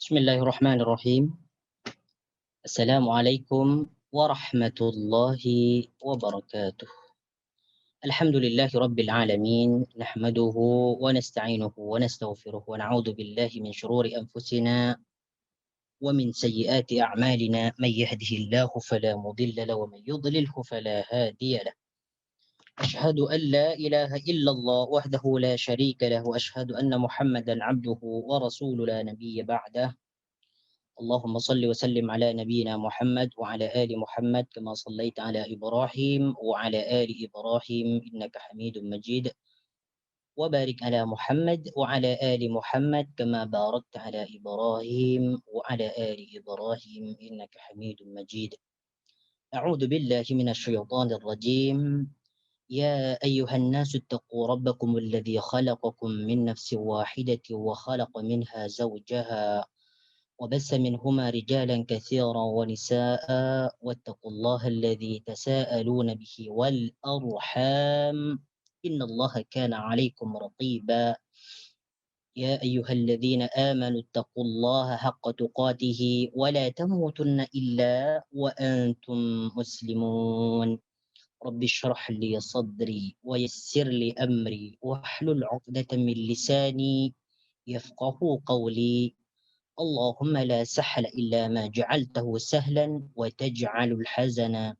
Bismillahirrahmanirrahim. Assalamualaikum warahmatullahi wabarakatuh. Alhamdulillahi rabbil alamin. Nahmaduhu wa nasta'inuhu wa nastaghfiruh wa na'udzu billahi min shururi anfusina wa min sayyiati a'malina. Man yahdihillahu fala mudilla lahu wa man yudlilhu fala hadiya lahu. Ashhadu an la ilaha illallah wahdahu la sharika lahu wa ashhadu anna Muhammadan 'abduhu wa rasuluhu la nabiyya ba'dahu. اللهم صل وسلم على نبينا محمد وعلى آل محمد كما صليت على إبراهيم وعلى آل إبراهيم إنك حميد مجيد وبارك على محمد وعلى آل محمد كما باركت على إبراهيم وعلى آل إبراهيم إنك حميد مجيد. أعوذ بالله من الشيطان الرجيم. يا أيها الناس اتقوا ربكم الذي خلقكم من نفس واحدة وخلق منها زوجها وبث منهما رجالا كثيرا ونساء واتقوا الله الذي تساءلون به والأرحام إن الله كان عليكم رقيبا. يا أيها الذين آمنوا اتقوا الله حق تقاته ولا تموتن إلا وأنتم مسلمون. رب اشرح لي صدري ويسر لي أمري واحلل عقدة من لساني يفقه قولي. اللهم لا سهل إلا ما جعلته سهلا وتجعل الحزن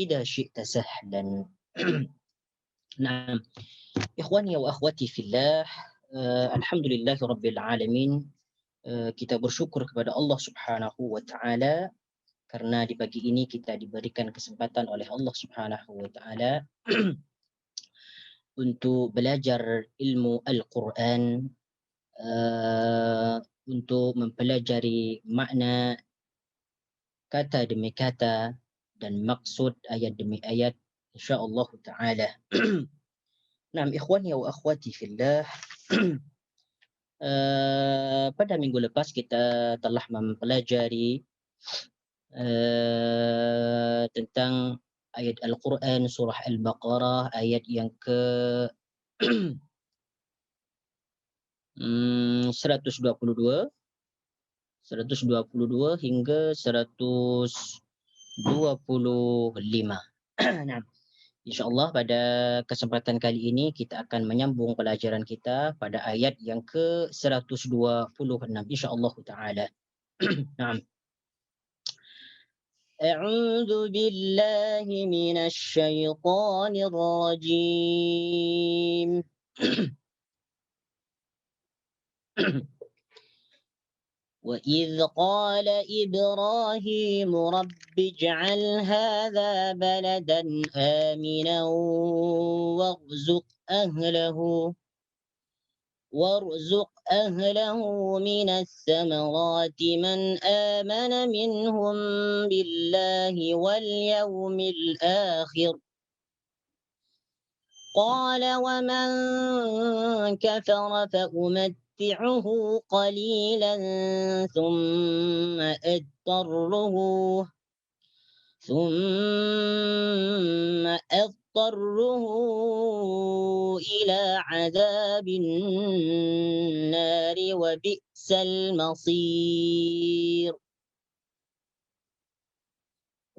إذا شئت سهلا. نعم إخواني وأخواتي في الله, Alhamdulillahi Rabbil Alamin. Kita bersyukur kepada Allah Subhanahu wa Ta'ala karena di pagi ini kita diberikan kesempatan oleh Allah Subhanahu wa Ta'ala untuk belajar ilmu Al-Quran, untuk mempelajari makna kata demi kata dan maksud ayat demi ayat insyaallah taala. Nah, ikhwani wa akhwati fillah, pada minggu lepas kita telah mempelajari tentang ayat Al-Quran surah Al-Baqarah ayat yang ke 122 hingga 125. Nah, insyaallah pada kesempatan kali ini kita akan menyambung pelajaran kita pada ayat yang ke 126 insyaallah taala. Nah, A'udzu billahi minasy syaithanir rajim. وإذ قال إبراهيم رب اجعل هذا بلدا آمنا وارزق أهله من الثمرات من آمن منهم بالله واليوم الآخر قال ومن كفر فأمتعه قليلا ثم أضطره إلى عذاب النار وبئس المصير.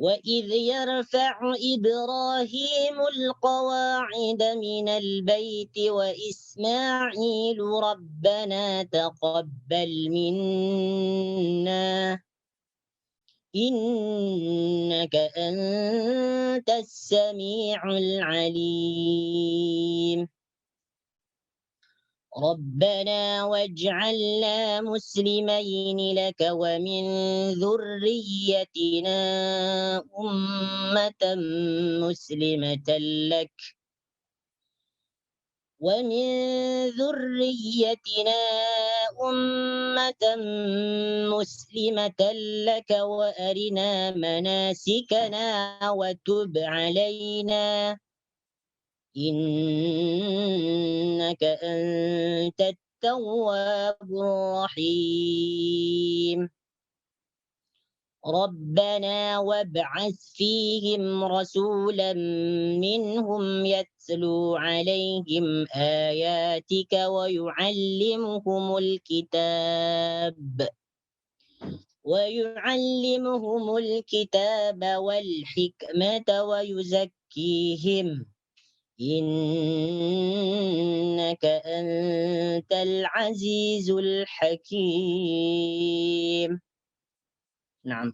وإذ يرفع إبراهيم القواعد من البيت وإسماعيل ربنا تقبل منا إنك أنت السميع العليم. ربنا واجعلنا مسلمين لك ومن ذريتنا أمة مسلمة لك وأرنا مناسكنا وتب علينا إنك أنت التواب الرحيم. ربنا وابعث فيهم رسولا منهم يتلو عليهم آياتك ويعلمهم الكتاب ويعلمهم الكتاب والحكمة ويزكيهم إنك أنت العزيز الحكيم. نعم.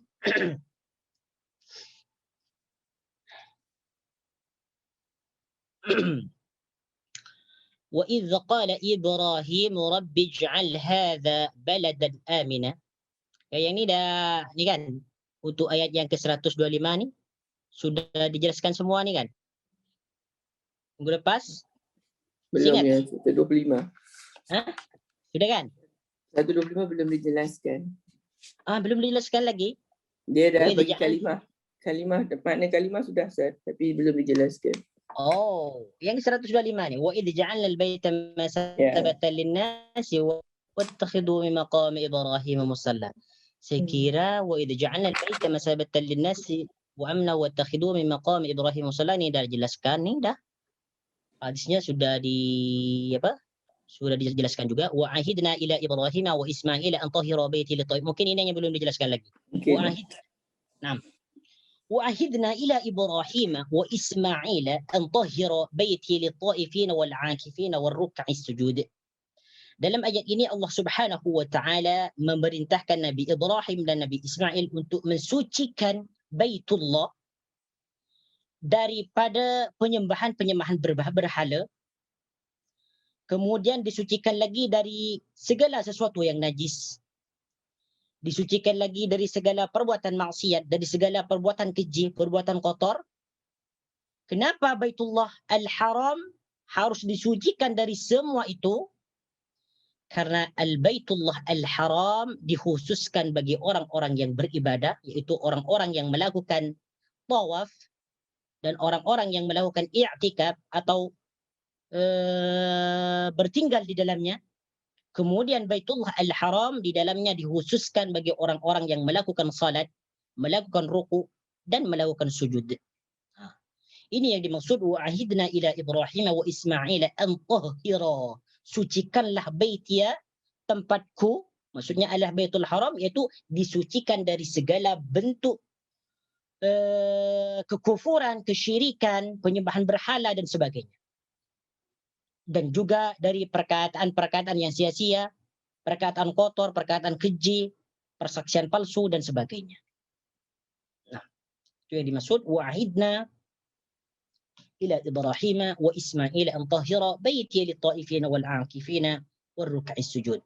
وإذ قال إبراهيم رب اجعل هذا بلدا آمنا. Yang ni dah ni kan, untuk ayat yang ke-125 ni sudah dijelaskan semua ni kan. Minggu lepas Belum ingat? ya, 125. Ha? Sudah kan? 125 belum dijelaskan. Belum dijelaskan lagi. Dia dah Wa idh bagi ja'al- kalimah, makna kalimah sudah Ustaz, tapi belum dijelaskan. Oh, yang 125 ni. Wa idh ja'alna al-baita masabatan lin-nasi wattakhidhu min maqami Ibrahim musalla. Sekira wa idh ja'alna al-baita masabatan lin-nasi wa amna wattakhidhu min maqami Ibrahim musalla ni dah dijelaskan ni dah. Hadisnya sudah sudah dijelaskan juga. Wa ahidna ila Ibrahim wa Ismail an tahira baiti lit-tayyib. Mungkin ini yang belum dijelaskan lagi. Okay. Naam. وعهدنا إلى إبراهيم وإسماعيل أن طهر بيتي للطائفين والعاكفين والركع السجود. Dalam ayat ini Allah Subhanahu wa taala memerintahkan Nabi Ibrahim dan Nabi Ismail untuk mensucikan Baitullah daripada penyembahan-penyembahan berhala. Kemudian disucikan lagi dari segala sesuatu yang najis. Disucikan lagi dari segala perbuatan maksiat, dari segala perbuatan keji, perbuatan kotor. Kenapa Baitullah Al-Haram harus disucikan dari semua itu? Karena Al-Baitullah Al-Haram dikhususkan bagi orang-orang yang beribadah, yaitu orang-orang yang melakukan tawaf dan orang-orang yang melakukan i'tikaf atau bertinggal di dalamnya. Kemudian Baitullah Al-Haram di dalamnya dikhususkan bagi orang-orang yang melakukan salat, melakukan ruku dan melakukan sujud. Ini yang dimaksud wa ahidna ila Ibrahim wa Ismail an tahhira. Sucikanlah baitia, tempatku, maksudnya adalah Baitul Haram, iaitu disucikan dari segala bentuk kekufuran, kesyirikan, penyembahan berhala dan sebagainya. Dan juga dari perkataan-perkataan yang sia-sia, perkataan kotor, perkataan keji, persaksian palsu dan sebagainya. Nah, itu yang dimaksud wa'idna ila Ibrahim wa Ismail an tahira baiti lit-taifin wal-'akifin war-ruk'is sujud.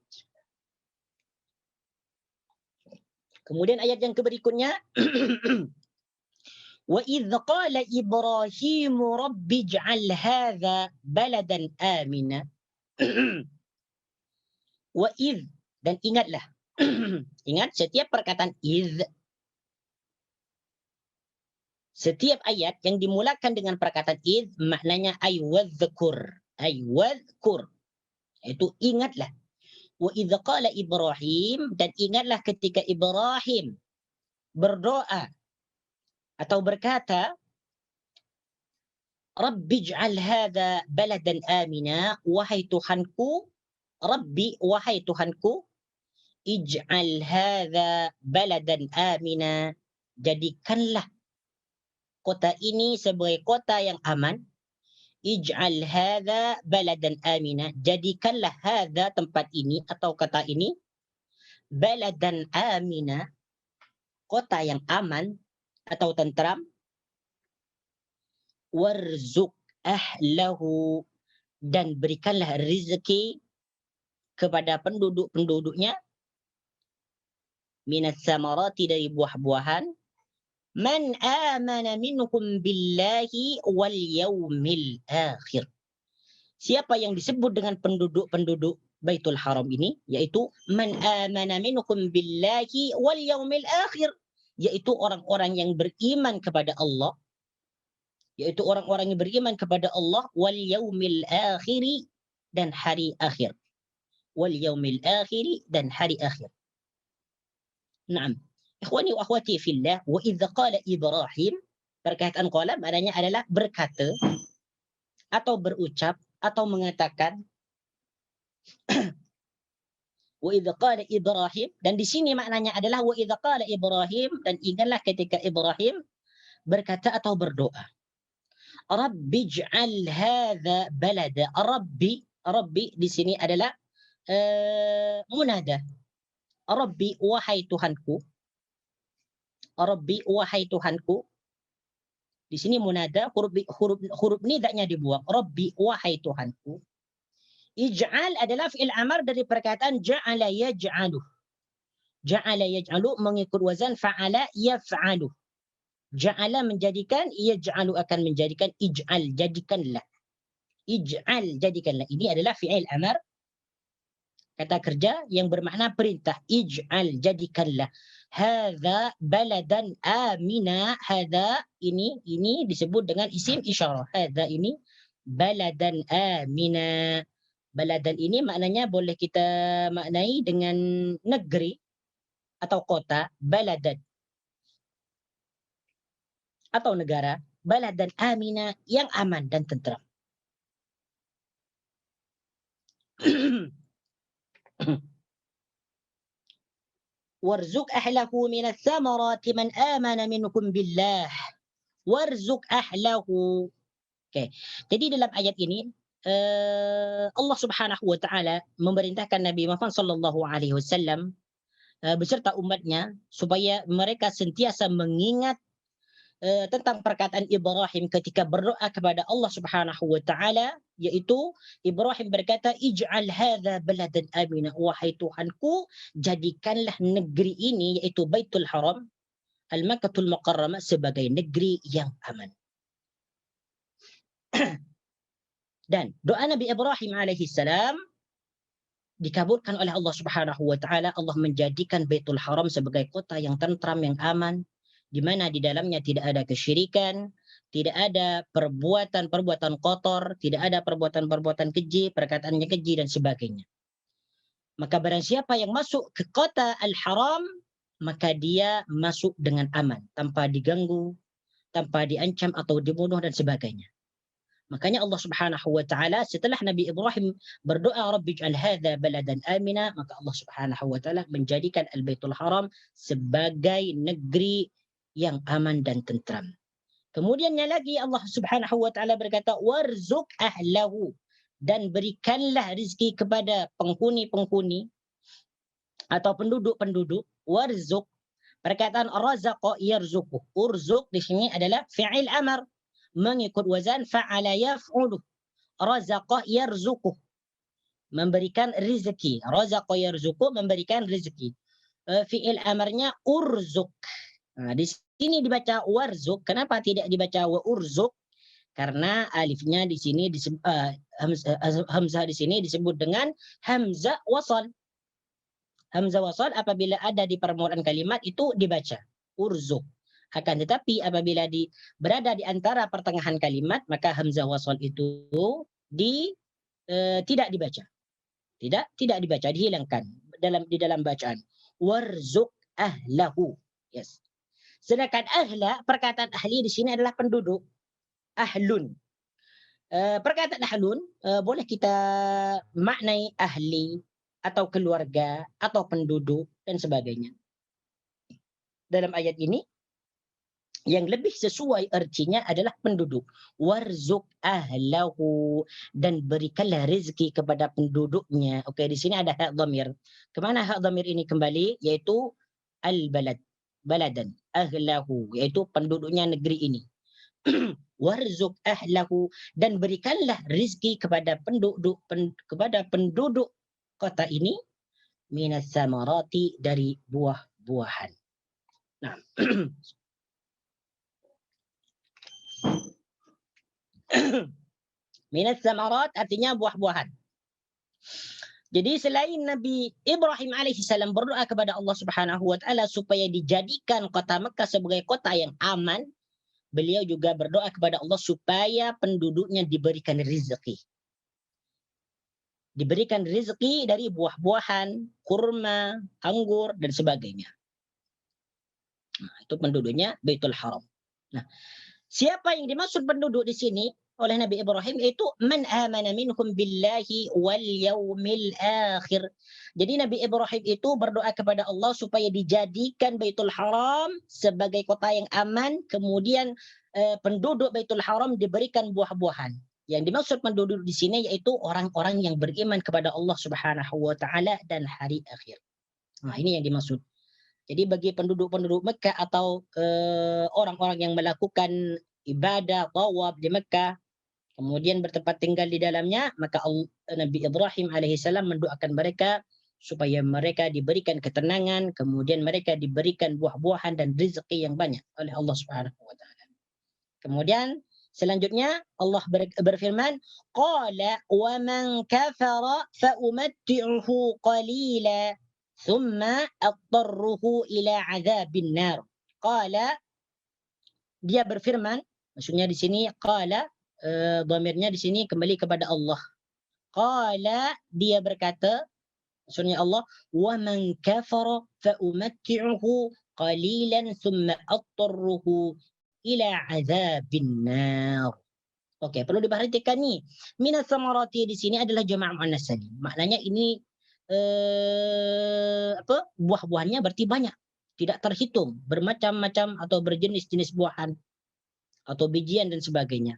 Kemudian ayat yang berikutnya وَإِذْ قَالَ إِبْرَاهِيمُ رَبِّ اجْعَلْ هَذَا بَلَدًا آمِنًا. وَإِذْ, dan ingatlah. Ingat setiap perkataan iz, setiap ayat yang dimulakan dengan perkataan iz maknanya ay wadhkur, itu ingatlah. وَإِذْ قَالَ إِبْرَاهِيم, dan ingatlah ketika Ibrahim berdoa atau berkata, Rabbi ij'al hadha baladan amina, wahai Tuhanku, Rabbi, wahai Tuhanku, ij'al hadha baladan amina, jadikanlah kota ini sebagai kota yang aman. Ij'al hadha baladan amina, jadikanlah hadha, tempat ini atau kota ini, baladan amina, kota yang aman atau tentram. Warzuq ahlahu, dan berikanlah rezeki kepada penduduk-penduduknya, minas samarati, dari buah-buahan, man amana minkum billahi wal yaumil akhir. Siapa yang disebut dengan penduduk-penduduk Baitul Haram ini, yaitu man amana minkum billahi wal yaumil akhir, yaitu orang-orang yang beriman kepada Allah, yaitu orang-orang yang beriman kepada Allah, wal yaumil akhiri, dan hari akhir. Wal yaumil akhiri, dan hari akhir. Naam. Ikhwani wa akhwati fillah, wa idza qala Ibrahim, perkataan qala maknanya adalah berkata atau berucap atau mengatakan. Wa idz qala Ibrahim, dan di sini maknanya adalah wa idz qala Ibrahim, dan ingatlah ketika Ibrahim berkata atau berdoa. Rabbij'al hadza balada. Rabbi di sini adalah munada. Rabbi, wahai Tuhanku. Rabbi, wahai Tuhanku. Di sini munada, huruf nidanya dibuang. Rabbi, wahai Tuhanku. Ij'al adalah fi'il amar dari perkataan ja'ala yaj'alu. Ja'ala yaj'alu mengikut wazan fa'ala yaf'alu. Ja'ala menjadikan, yaj'alu akan menjadikan, ij'al jadikanlah. Ij'al jadikanlah. Ini adalah fi'il amar, kata kerja yang bermakna perintah. Ij'al jadikanlah. Hadza baladan amina. Hadza ini disebut dengan isim isyarah. Hadza ini baladan amina. Baladan ini maknanya boleh kita maknai dengan negeri atau kota, baladan atau negara, baladan amina yang aman dan tentram. Warzuq ahlahu minas samarati man amana minkum billah. Warzuq ahlahu. Okay. Jadi dalam ayat ini Allah Subhanahu wa taala memerintahkan Nabi Muhammad sallallahu alaihi wasallam beserta umatnya supaya mereka sentiasa mengingat tentang perkataan Ibrahim ketika berdoa kepada Allah Subhanahu wa taala, yaitu Ibrahim berkata ij'al hadza baladan amina, wahai Tuhanku jadikanlah negeri ini yaitu Baitul Haram Al-Makkahul Mukarramah sebagai negeri yang aman. Dan doa Nabi Ibrahim alaihi salam dikabulkan oleh Allah Subhanahu wa taala. Allah menjadikan Baitul Haram sebagai kota yang tentram, yang aman, di mana di dalamnya tidak ada kesyirikan, tidak ada perbuatan-perbuatan kotor, tidak ada perbuatan-perbuatan keji, perkataannya keji dan sebagainya. Maka barang siapa yang masuk ke kota Al-Haram, maka dia masuk dengan aman, tanpa diganggu, tanpa diancam atau dibunuh dan sebagainya. Makanya Allah Subhanahu wa taala setelah Nabi Ibrahim berdoa Rabbij'al hadza baladan amina, maka Allah Subhanahu wa taala menjadikan Al-Baitul Haram sebagai negeri yang aman dan tentram. Kemudiannya lagi Allah Subhanahu wa taala berkata warzuq ahlahu, dan berikanlah rezeki kepada penghuni-penghuni atau penduduk-penduduk. Warzuq, perkataan razaqa yarzuqu. Urzuq di sini adalah fi'il amar mengikut wazan fa'ala yaf'ulu. Razaqa yarzuqu, memberikan rezeki. Razaqa yarzuqu, memberikan rezeki. Fi'il amarnya urzuq. Nah, di sini dibaca warzuq. Kenapa tidak dibaca wa urzuq? Karena alifnya di sini hamzah di sini disebut dengan hamzah wasal. Hamzah wasal apabila ada di permulaan kalimat itu dibaca urzuq. Akan tetapi apabila berada di antara pertengahan kalimat, maka hamzah wasal itu tidak dibaca. Tidak dibaca, dihilangkan di dalam bacaan. Warzuq ahlahu. Yes. Sedangkan ahla, perkataan ahli di sini adalah penduduk. Ahlun. Perkataan ahlun boleh kita maknai ahli atau keluarga atau penduduk dan sebagainya. Dalam ayat ini yang lebih sesuai artinya adalah penduduk. Warzuq ahlahu, dan berikanlah rezeki kepada penduduknya. Okey, di sini ada hak dhamir. Kemana hak dhamir ini kembali? Yaitu al-balad, baladan, ahlahu, yaitu penduduknya negeri ini. Warzuq ahlahu, dan berikanlah rezeki kepada penduduk kota ini minas samarati, dari buah-buahan. Nah, minas samarat artinya buah-buahan. Jadi selain Nabi Ibrahim alaihissalam berdoa kepada Allah Subhanahu wa taala supaya dijadikan kota Mekah sebagai kota yang aman, beliau juga berdoa kepada Allah supaya penduduknya diberikan rezeki. Diberikan rezeki dari buah-buahan, kurma, anggur dan sebagainya. Nah, itu penduduknya Baitul Haram. Nah, siapa yang dimaksud penduduk di sini? oleh Nabi Ibrahim itu man amana minhum billahi wal yaumil akhir. Jadi Nabi Ibrahim itu berdoa kepada Allah supaya dijadikan Baitul Haram sebagai kota yang aman, kemudian penduduk Baitul Haram diberikan buah-buahan. Yang dimaksud penduduk di sini yaitu orang-orang yang beriman kepada Allah Subhanahu wa taala dan hari akhir. Nah, ini yang dimaksud. Jadi bagi penduduk-penduduk Mekah atau orang-orang yang melakukan ibadah tawaf di Mekah kemudian bertempat tinggal di dalamnya, maka Nabi Ibrahim alaihissalam mendoakan mereka supaya mereka diberikan ketenangan, kemudian mereka diberikan buah-buahan dan rezeki yang banyak oleh Allah Subhanahu wa taala. Kemudian selanjutnya Allah berfirman, qala wa man kafara fa umatti'uhu qalila thumma adtarruhu ila adzabin nar. Qala, dia berfirman, maksudnya di sini qala, dhamirnya di sini kembali kepada Allah. Qala, dia berkata, maksudnya Allah, wa man kafara fa umatti'uhu qalilan thumma adtarruhu ila adzabin nar. Okey, perlu diperhatikan ni. Minas samarati di sini adalah jama' muannas salim. Maknanya ini buah-buahannya berarti banyak. Tidak terhitung, bermacam-macam atau berjenis-jenis buahan atau bijian dan sebagainya.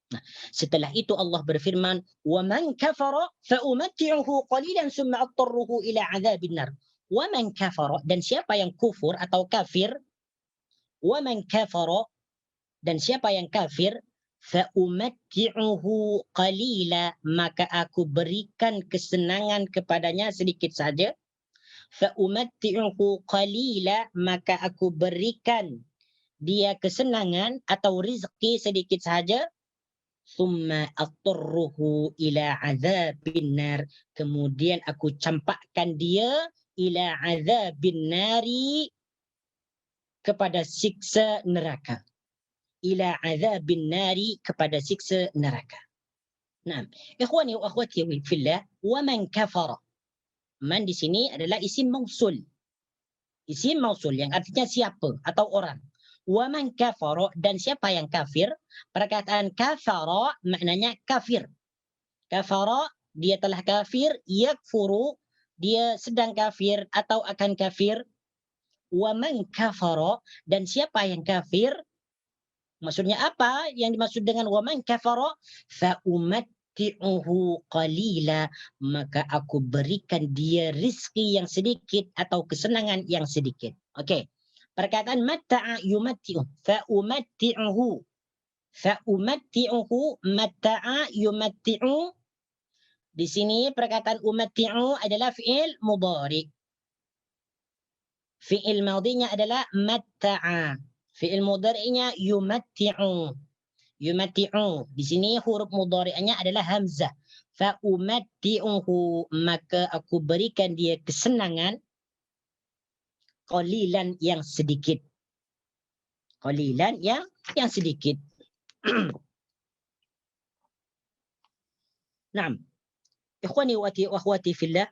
Nah, setelah itu Allah berfirman, "Wa man kafara fa umatti'uhu qalilan thumma adtarruhu ila 'adzabin nar." Wa man kafara, dan siapa yang kufur atau kafir, wa man kafara, dan siapa yang kafir, fa umatti'uhu qalila, maka aku berikan kesenangan kepadanya sedikit saja. Fa umatti'uhu qalila, maka aku berikan dia kesenangan atau rezeki sedikit saja. Summa atarruhu ila azabin nar, kemudian aku campakkan dia ila azabin nari, kepada siksa neraka. Ila azabin nari, kepada siksa neraka. Nah, ikhwani wa akhwati fillah, wa man kafara. Man di sini adalah isim mausul. Isim mausul yang artinya siapa atau orang. Wa man kafara, dan siapa yang kafir. Perkataan kafara maknanya kafir. Kafara, dia telah kafir. Yakfuru, dia sedang kafir atau akan kafir. Wa man kafara, dan siapa yang kafir. Maksudnya apa yang dimaksud dengan wa man kafara? Fa umatti'uhu qalila, maka aku berikan dia rizki yang sedikit atau kesenangan yang sedikit. Okey. Perkataan matta'a yumatti'u, fa umatti'uhu. Fa umatti'uhu, matta'a yumatti'u. Di sini perkataan umatti'u adalah fi'il mudhari. Fi'il madhinya adalah matta'a. Fi'il mudhari'nya yumatti'u. Yumatti'u. Di sini huruf mudhari'nya adalah hamzah. Fa umatti'uhu, maka aku berikan dia kesenangan qalilan, yang sedikit. Qalilan, yang sedikit. Naam. Ikhwani wa akhwati fillah.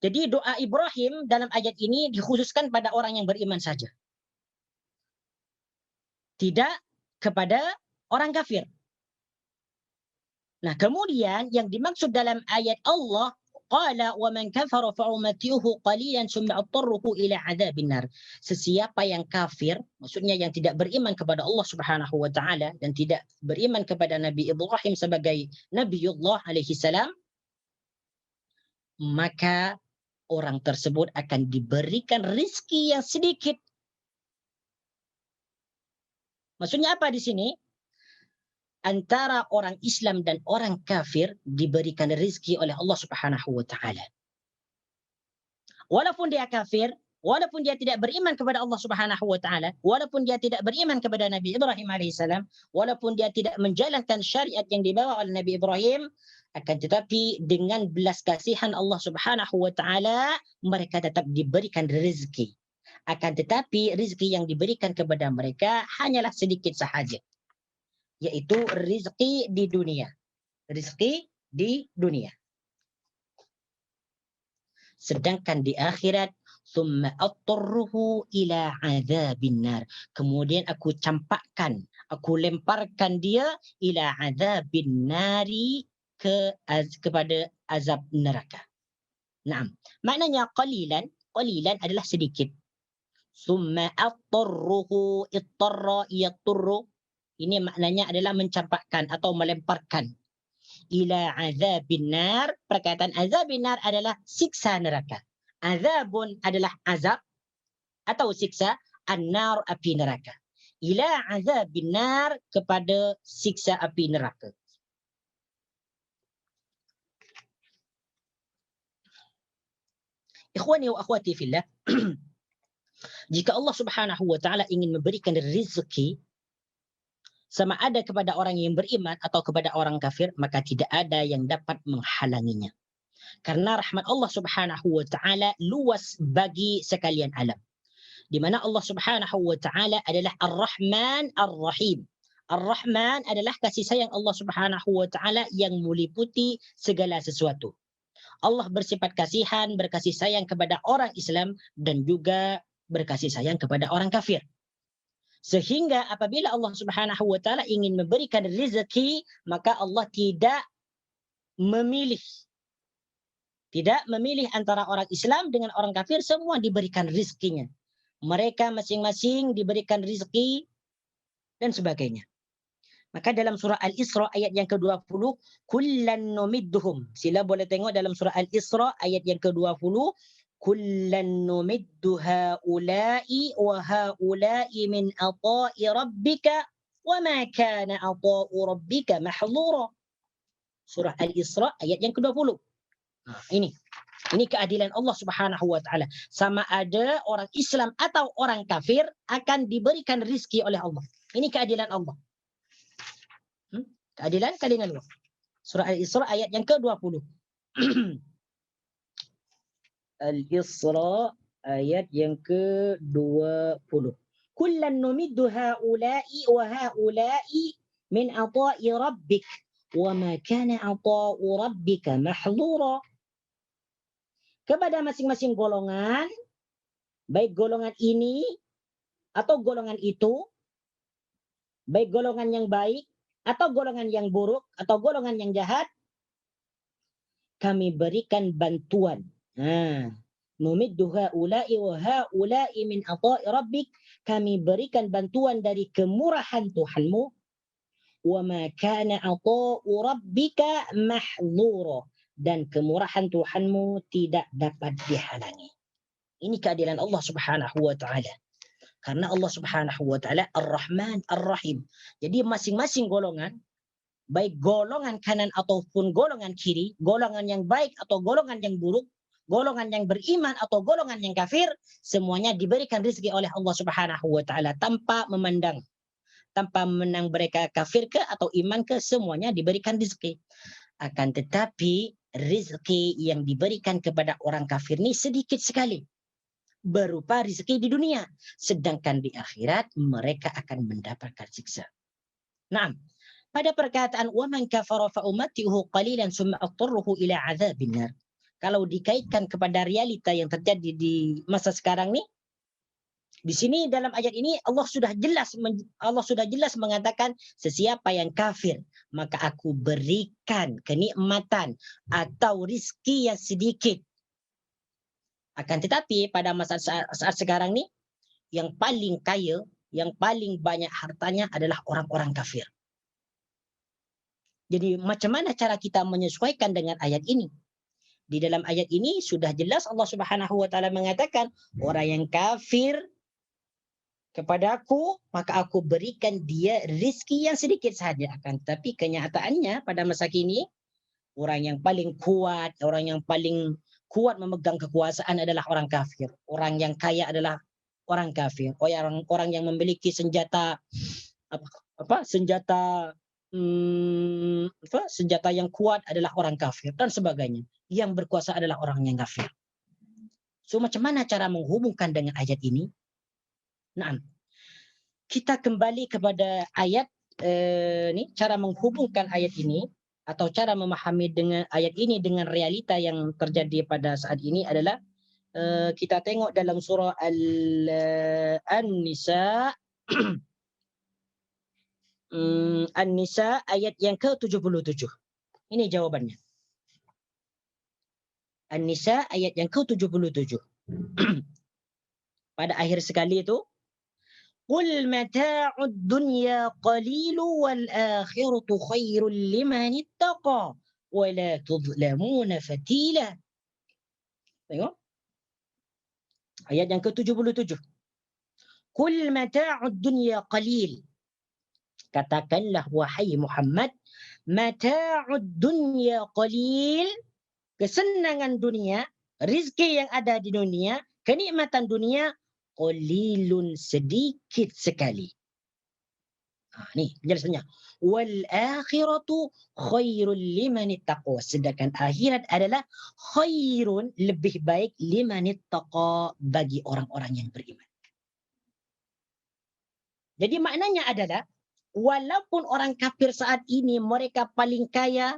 Jadi doa Ibrahim dalam ayat ini dikhususkan pada orang yang beriman saja. Tidak kepada orang kafir. Nah, kemudian yang dimaksud dalam ayat Allah, qala wa man kafara fa umatti'uhu qalilan summa adtarruhu ila adzabin nar. Sesiapa yang kafir, maksudnya yang tidak beriman kepada Allah Subhanahu wa taala dan tidak beriman kepada Nabi Ibrahim sebagai Nabiullah alaihi salam, maka orang tersebut akan diberikan rizki yang sedikit. Maksudnya apa di sini? Antara orang Islam dan orang kafir diberikan rezeki oleh Allah Subhanahu wa taala. Walaupun dia kafir, walaupun dia tidak beriman kepada Allah Subhanahu wa taala, walaupun dia tidak beriman kepada Nabi Ibrahim alaihissalam, walaupun dia tidak menjalankan syariat yang dibawa oleh Nabi Ibrahim, akan tetapi dengan belas kasihan Allah Subhanahu wa taala mereka tetap diberikan rezeki. Akan tetapi rezeki yang diberikan kepada mereka hanyalah sedikit sahaja, yaitu rizki di dunia. Rizki di dunia. Sedangkan di akhirat, Thumma attarruhu ila adzabin nar. Kemudian aku campakkan, aku lemparkan dia ila adzabin nari kepada azab neraka. Naam. Maknanya qalilan adalah sedikit. Thumma attarruhu, ittarra yatturru. Ini maknanya adalah mencampakkan atau melemparkan. Ila azabin nar. Perkataan azabin nar adalah siksa neraka. Azabun adalah azab atau siksa. An-nar, api neraka. Ila azabin nar, kepada siksa api neraka. Ikhwani wa akhwati fillah. Jika Allah Subhanahu wa taala ingin memberikan rezeki sama ada kepada orang yang beriman atau kepada orang kafir, maka tidak ada yang dapat menghalanginya. Karena rahmat Allah Subhanahu wa taala luas bagi sekalian alam. Di mana Allah Subhanahu wa taala adalah Ar-Rahman Ar-Rahim. Ar-Rahman adalah kasih sayang Allah Subhanahu wa taala yang meliputi segala sesuatu. Allah bersifat kasihan, berkasih sayang kepada orang Islam dan juga berkasih sayang kepada orang kafir. Sehingga apabila Allah Subhanahu wa taala ingin memberikan rezeki, maka Allah tidak memilih antara orang Islam dengan orang kafir, semua diberikan rezekinya. Mereka masing-masing diberikan rezeki dan sebagainya. Maka dalam surah Al-Isra ayat yang ke-20, kullan numidduhum. Sila boleh tengok dalam surah Al-Isra ayat yang ke-20, kullan numiddu haula'i wa haula'i min ata'i rabbika wa ma kana ata'u rabbika mahdhura. Surah Al-Isra ayat yang ke-20. Ini keadilan Allah Subhanahu wa taala. Sama ada orang Islam atau orang kafir akan diberikan rizki oleh Allah. Ini keadilan Allah. Keadilan Allah. Surah Al-Isra ayat yang ke-20. Al-Isra ayat yang ke-20. Kullan numiddu haula'i wa haula'i min ata'i rabbik wa ma kana ata'u rabbika mahdhura. Kepada masing-masing golongan, baik golongan ini atau golongan itu, baik golongan yang baik atau golongan yang buruk atau golongan yang jahat, kami berikan bantuan. Numiddu haula'i wa haula'i min ata'i rabbik, kami berikan bantuan dari kemurahan Tuhanmu. Wa ma kana ata'u rabbika mahdhura, dan kemurahan Tuhanmu tidak dapat dihalangi. Ini keadilan Allah Subhanahu wa taala. Karena Allah Subhanahu wa taala Ar-Rahman Ar-Rahim. Jadi masing-masing golongan, baik golongan kanan ataupun golongan kiri, golongan yang baik atau golongan yang buruk, golongan yang beriman atau golongan yang kafir, semuanya diberikan rezeki oleh Allah Subhanahu wa taala tanpa memandang mereka kafir ke atau iman ke, semuanya diberikan rezeki. Akan tetapi rezeki yang diberikan kepada orang kafir ini sedikit sekali, berupa rezeki di dunia, sedangkan di akhirat mereka akan mendapatkan siksa. Naam. Pada perkataan wa man kafara fa umatti'uhu qalilan summa attarruhu ila adzabin nar, kalau dikaitkan kepada realita yang terjadi di masa sekarang ni, di sini dalam ayat ini Allah sudah jelas mengatakan sesiapa yang kafir maka aku berikan kenikmatan atau rizki yang sedikit. Akan tetapi pada saat sekarang ni, yang paling kaya, yang paling banyak hartanya adalah orang-orang kafir. Jadi macam mana cara kita menyesuaikan dengan ayat ini? Di dalam ayat ini sudah jelas Allah Subhanahu wa taala mengatakan orang yang kafir kepada aku, maka aku berikan dia rizki yang sedikit sahaja. Akan tetapi kenyataannya pada masa kini, orang yang paling kuat, orang yang paling kuat memegang kekuasaan adalah orang kafir. Orang yang kaya adalah orang kafir. Orang yang memiliki senjata senjata yang kuat adalah orang kafir dan sebagainya. Yang berkuasa adalah orang yang kafir. So macam mana cara menghubungkan dengan ayat ini? Nah, kita kembali kepada ayat ni, cara menghubungkan ayat ini atau cara memahami dengan ayat ini dengan realita yang terjadi pada saat ini adalah kita tengok dalam surah An-Nisa. An-Nisa ayat yang ke-77. Ini jawabannya. An-Nisa ayat yang ke-77. Pada akhir sekali itu, Qul mata'ud dunya qalilu wal akhiratu khairul liman ittaqa wa la tudlamuna fatila. Tengok. Ayat yang ke-77. Qul mata'ud dunya qalil. Katakanlah wahai Muhammad, mata'ud dunya qalil, kesenangan dunia, rizki yang ada di dunia, kenikmatan dunia, qalilun, sedikit sekali. Nih penjelasannya. Wal akhiratu khairul liman ittaqa. Sedangkan akhirat adalah khairun, lebih baik, liman ittaqa, bagi orang-orang yang beriman. Jadi maknanya adalah walaupun orang kafir saat ini mereka paling kaya,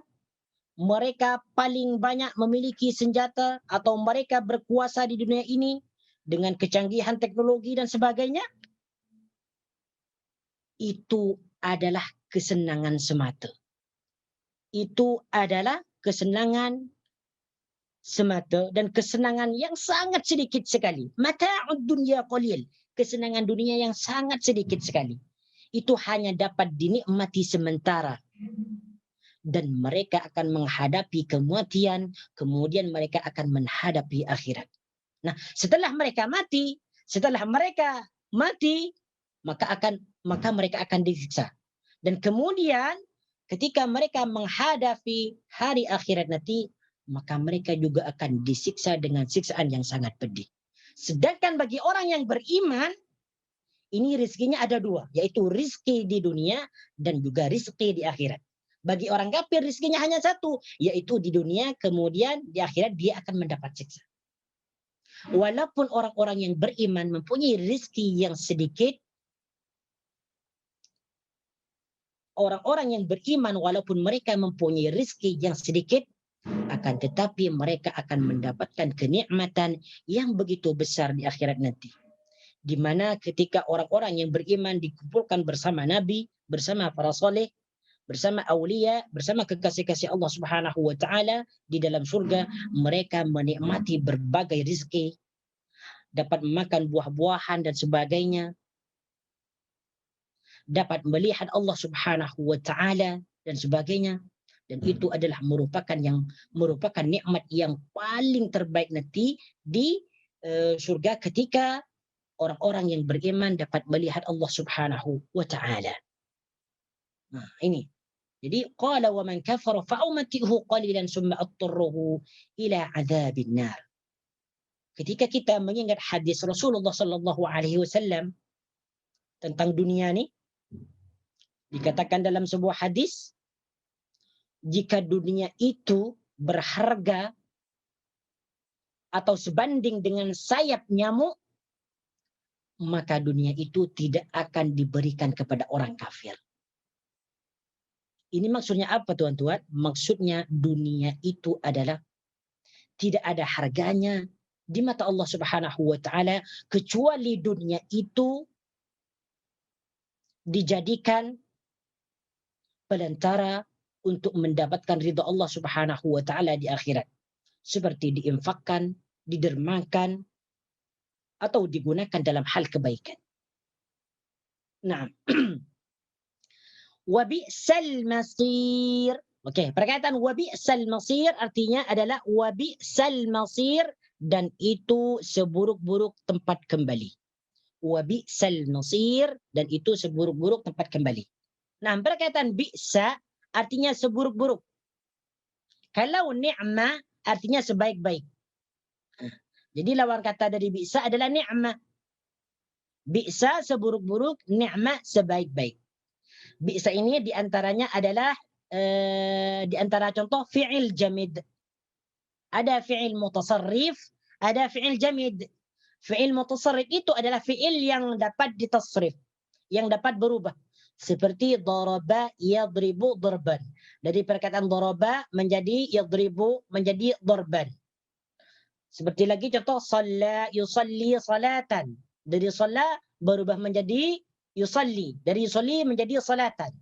mereka paling banyak memiliki senjata, atau mereka berkuasa di dunia ini dengan kecanggihan teknologi dan sebagainya, itu adalah kesenangan semata. Itu adalah kesenangan semata dan kesenangan yang sangat sedikit sekali. Mata'ud dunya qalil, kesenangan dunia yang sangat sedikit sekali. Itu hanya dapat dinikmati sementara. Dan mereka akan menghadapi kematian, kemudian mereka akan menghadapi akhirat. Nah, setelah mereka mati, maka mereka akan disiksa. Dan kemudian ketika mereka menghadapi hari akhirat nanti, maka mereka juga akan disiksa dengan siksaan yang sangat pedih. Sedangkan bagi orang yang beriman, ini rizkinya ada dua, yaitu rizki di dunia dan juga rizki di akhirat. Bagi orang kafir rizkinya hanya satu, yaitu di dunia, kemudian di akhirat dia akan mendapat siksa. Walaupun orang-orang yang beriman mempunyai rizki yang sedikit, orang-orang yang beriman walaupun mereka mempunyai rizki yang sedikit, akan tetapi mereka akan mendapatkan kenikmatan yang begitu besar di akhirat nanti. Di mana ketika orang-orang yang beriman dikumpulkan bersama Nabi, bersama para saleh, bersama aulia, bersama kekasih-kasih Allah Subhanahu wa taala di dalam surga, mereka menikmati berbagai rizki, dapat memakan buah-buahan dan sebagainya, dapat melihat Allah Subhanahu wa taala dan sebagainya. Dan itu adalah merupakan nikmat yang paling terbaik nanti di surga ketika orang-orang yang beriman dapat melihat Allah Subhanahu wa taala. Nah, ini. Jadi qala wa man kafara fa umatihu qalilan summa attarruhu ila adzabin nar. Ketika kita mengingat hadis Rasulullah sallallahu alaihi wasallam tentang dunia ini, dikatakan dalam sebuah hadis, jika dunia itu berharga atau sebanding dengan sayap nyamuk, maka dunia itu tidak akan diberikan kepada orang kafir. Ini maksudnya apa, tuan-tuan? Maksudnya dunia itu adalah tidak ada harganya di mata Allah Subhanahu wa taala, kecuali dunia itu dijadikan pelantara untuk mendapatkan ridha Allah Subhanahu wa taala di akhirat, seperti diinfakkan, didermakan, atau digunakan dalam hal kebaikan. Nah, wa bi'sal masir. Okey, perkataan wa bi'sal masir artinya adalah wa bi'sal masir, dan itu seburuk-buruk tempat kembali. Wa bi'sal masir, dan itu seburuk-buruk tempat kembali. Nah, perkataan bi'sa artinya seburuk-buruk. Kalau ni'mah artinya sebaik-baik. Jadi lawan kata dari bi'sa adalah ni'mah. Bi'sa seburuk-buruk, ni'mah sebaik-baik. Bi'sa ini diantaranya adalah diantara contoh fi'il jamid. Ada fi'il mutasarrif, ada fi'il jamid. Fi'il mutasarrif itu adalah fi'il yang dapat ditasrif, yang dapat berubah. Seperti daraba yadribu darban. Dari perkataan daraba menjadi yadribu menjadi darban. Seperti lagi contoh shalla yusalli salatan. Dari shalla berubah menjadi yusalli. Dari yusalli menjadi salatan.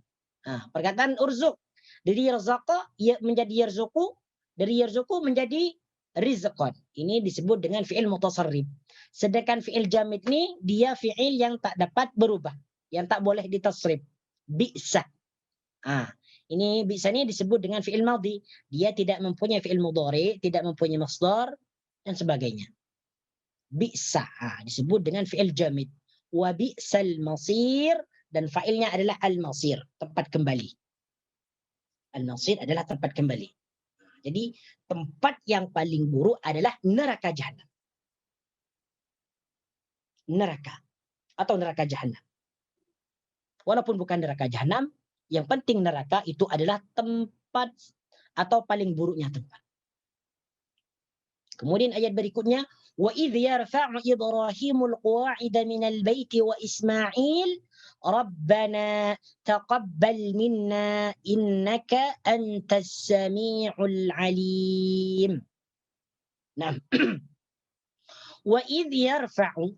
Perkataan urzuk. Dari razaqah menjadi yarzuqu. Dari yarzuqu menjadi rizqan. Ini disebut dengan fi'il mutasarrif. Sedangkan fi'il jamid ini dia fi'il yang tak dapat berubah. Yang tak boleh ditasrif. Bi'sa. Ini bi'sa ini disebut dengan fi'il madhi. Dia tidak mempunyai fi'il mudhari, tidak mempunyai masdar, dan sebagainya. Bi'sa disebut dengan fi'il jamid. Wa bi'sal masir, dan fa'ilnya adalah al-masir, tempat kembali. Al-masir adalah tempat kembali. Jadi tempat yang paling buruk adalah neraka jahanam. Neraka atau neraka jahanam. Walaupun bukan neraka jahanam, yang penting neraka itu adalah tempat atau paling buruknya tempat. Kemudian ayat berikutnya, wa idh yarfa'u Ibrahimul qawa'ida minal baiti wa Ismail Rabbana taqabbal minna innaka antas sami'ul alim. Nah, wa idh yarfa'u,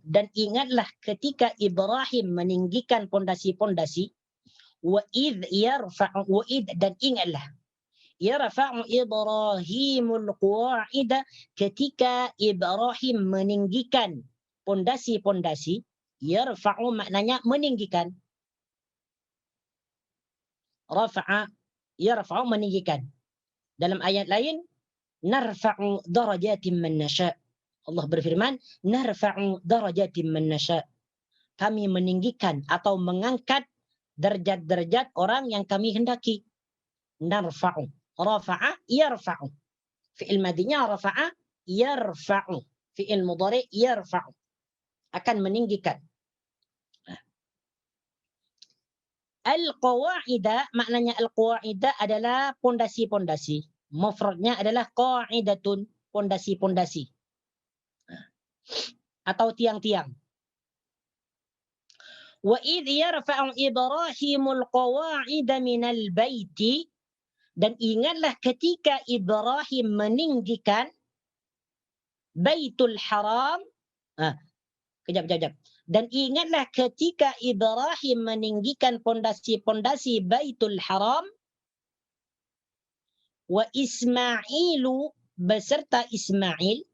dan ingatlah ketika Ibrahim meninggikan pondasi-pondasi. Wa idh yarfa'u, wa idh, dan ingatlah yarfa'u Ibrahimul qawa'ida, ketika Ibrahim meninggikan pondasi-pondasi. Yarfa'u maknanya meninggikan. Rafa'a, yarfa'u meninggikan. Dalam ayat lain, narfa'u darajatin man nasha'. Allah berfirman, narfa'u darajatin man nasha'. Kami meninggikan atau mengangkat derajat-derajat orang yang kami hendaki. Narfa'u. Rafa'a yarfa'u. Fi'il madinya rafa'a yarfa'u. Fi'il mudhari yarfa'u. Akan meninggikan. Al-qawa'ida, maknanya al-qawa'ida adalah pondasi-pondasi. Mufradnya adalah qa'idatun, pondasi-pondasi. Atau tiang-tiang. Wa idh yarfa'u Ibrahimul qawa'ida minal baiti, dan ingatlah ketika Ibrahim meninggikan Baitul Haram. Kejap. Dan ingatlah ketika Ibrahim meninggikan pondasi-pondasi Baitul Haram. Wa Ismailu, beserta Ismail.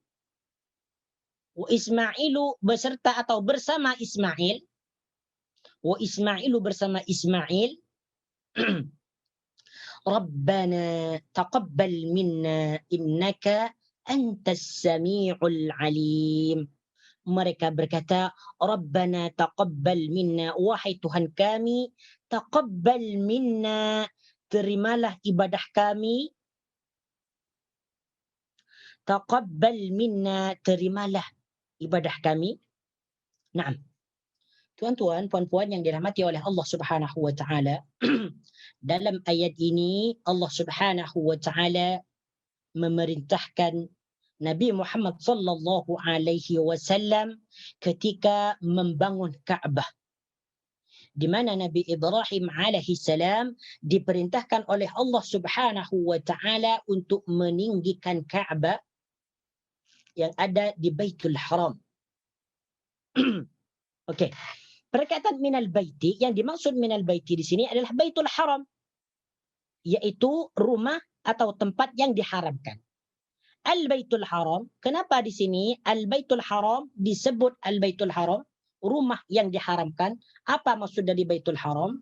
Wa Ismailu, beserta atau bersama Ismail. Wa Ismailu, bersama Ismail. Rabbana taqabbal minna innaka antas sami'ul alim. Mereka berkata, Rabbana taqabbal minna, wahai Tuhan kami, taqabbal minna, terimalah ibadah kami. Taqabbal minna, terimalah ibadah kami. Naam. Tuan-tuan, puan-puan yang dirahmati oleh Allah Subhanahu wa taala, dalam ayat ini Allah Subhanahu wa taala memerintahkan Nabi Muhammad sallallahu alaihi wasallam ketika membangun Ka'bah, di mana Nabi Ibrahim alaihi salam diperintahkan oleh Allah Subhanahu wa taala untuk meninggikan Ka'bah yang ada di Baitul Haram. Okey. Perkataan minal baiti, yang dimaksud minal baiti di sini adalah Baitul Haram, yaitu rumah atau tempat yang diharamkan. Al-Baitul Haram, kenapa di sini Al-Baitul Haram disebut Al-Baitul Haram, rumah yang diharamkan? Apa maksud dari Baitul Haram?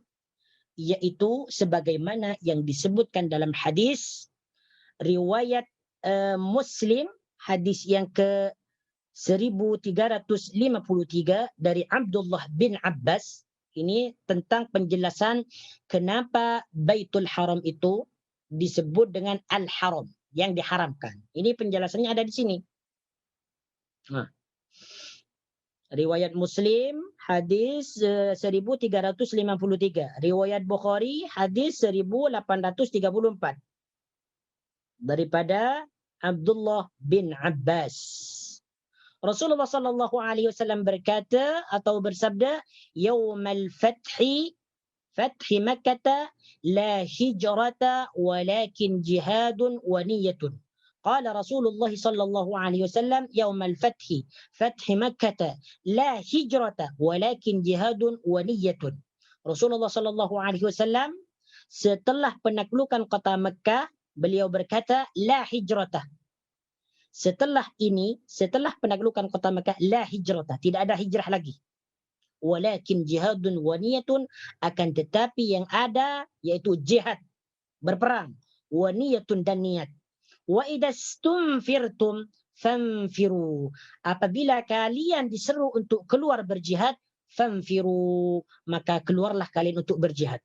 Yaitu sebagaimana yang disebutkan dalam hadis riwayat Muslim, hadis yang ke 1353 dari Abdullah bin Abbas. Ini tentang penjelasan kenapa Baitul Haram itu disebut dengan Al-Haram, yang diharamkan. Ini penjelasannya ada di sini. Riwayat Muslim hadis 1353, riwayat Bukhari hadis 1834 daripada Abdullah bin Abbas. Rasulullah sallallahu alaihi wasallam berkata atau bersabda, "Yaumal fathi Makkah la hijrata walakin jihadun wa niyyatun." Qala Rasulullah sallallahu alaihi wasallam yaumal fathi fathi Makkah la hijrata walakin jihadun wa niyyatun. Rasulullah sallallahu alaihi wasallam setelah penaklukan kota Mekah, beliau berkata la hijrata. Setelah ini, setelah penaklukan kota Mekah, la hijrata, tidak ada hijrah lagi. Walakin jihadun wa niyatun, akan tetapi yang ada yaitu jihad, berperang, wa niyatun dan niat. Wa idastumfirtum fanfiru. Apabila kalian diseru untuk keluar berjihad, fanfiru, maka keluarlah kalian untuk berjihad.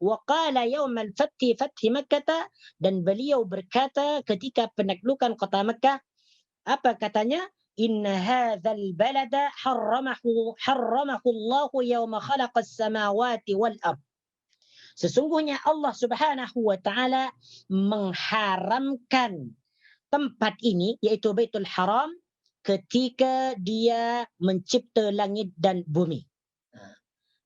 Wa qala yaumal fathi fathi Makkah, dan beliau berkata ketika penaklukan kota Mekah, apa katanya? Inna hadzal balada harramahu Allahu yauma khalaqas samawati wal ard. Sesungguhnya Allah Subhanahu wa taala mengharamkan tempat ini, yaitu Baitul Haram, ketika dia mencipta langit dan bumi.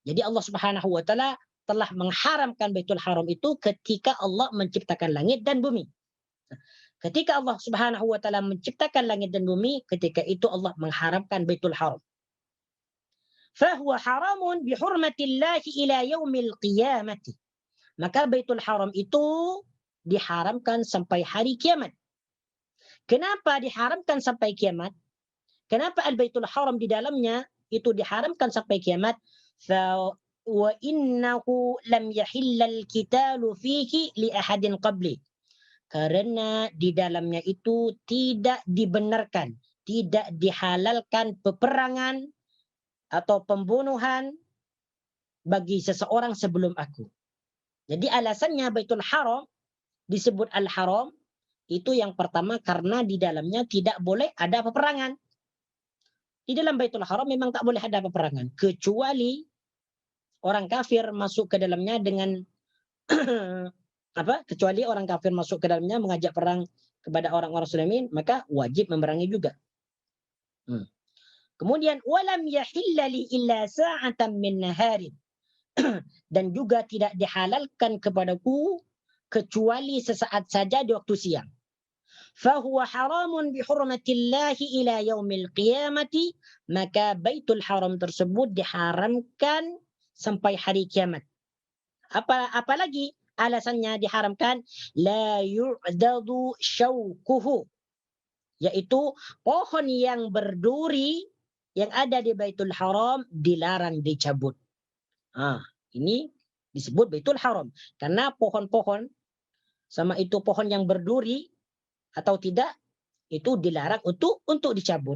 Jadi Allah Subhanahu wa taala telah mengharamkan Baitul Haram itu ketika Allah menciptakan langit dan bumi. Ketika Allah Subhanahu wa taala menciptakan langit dan bumi, ketika itu Allah mengharamkan Baitul Haram. Fahuwa haramun bihurmatillahi ila yaumil qiyamati. Maka Baitul Haram itu diharamkan sampai hari kiamat. Kenapa diharamkan sampai kiamat? Kenapa Al-Baitul Haram di dalamnya itu diharamkan sampai kiamat? Wa innahu lam yahillal qitalu fihi li ahadin qabli. Karena di dalamnya itu tidak dibenarkan, tidak dihalalkan peperangan atau pembunuhan bagi seseorang sebelum aku. Jadi alasannya Baitul Haram disebut Al-Haram itu yang pertama karena di dalamnya tidak boleh ada peperangan. Di dalam Baitul Haram memang tak boleh ada peperangan, kecuali orang kafir masuk ke dalamnya dengan kecuali orang kafir masuk ke dalamnya mengajak perang kepada orang-orang muslimin, maka wajib memerangi juga. Kemudian walam yahilla li illa sa'atan min naharin. Dan juga tidak dihalalkan kepadaku kecuali sesaat saja di waktu siang. Fahuwa haramun bihurmatillahi ila yaumil qiyamati, maka Baitul Haram tersebut diharamkan sampai hari kiamat. Apalagi alasannya diharamkan? La yu'dadu syaukuhu, yaitu pohon yang berduri yang ada di Baitul Haram dilarang dicabut. Ini disebut Baitul Haram karena pohon-pohon, sama itu pohon yang berduri atau tidak, itu dilarang untuk dicabut.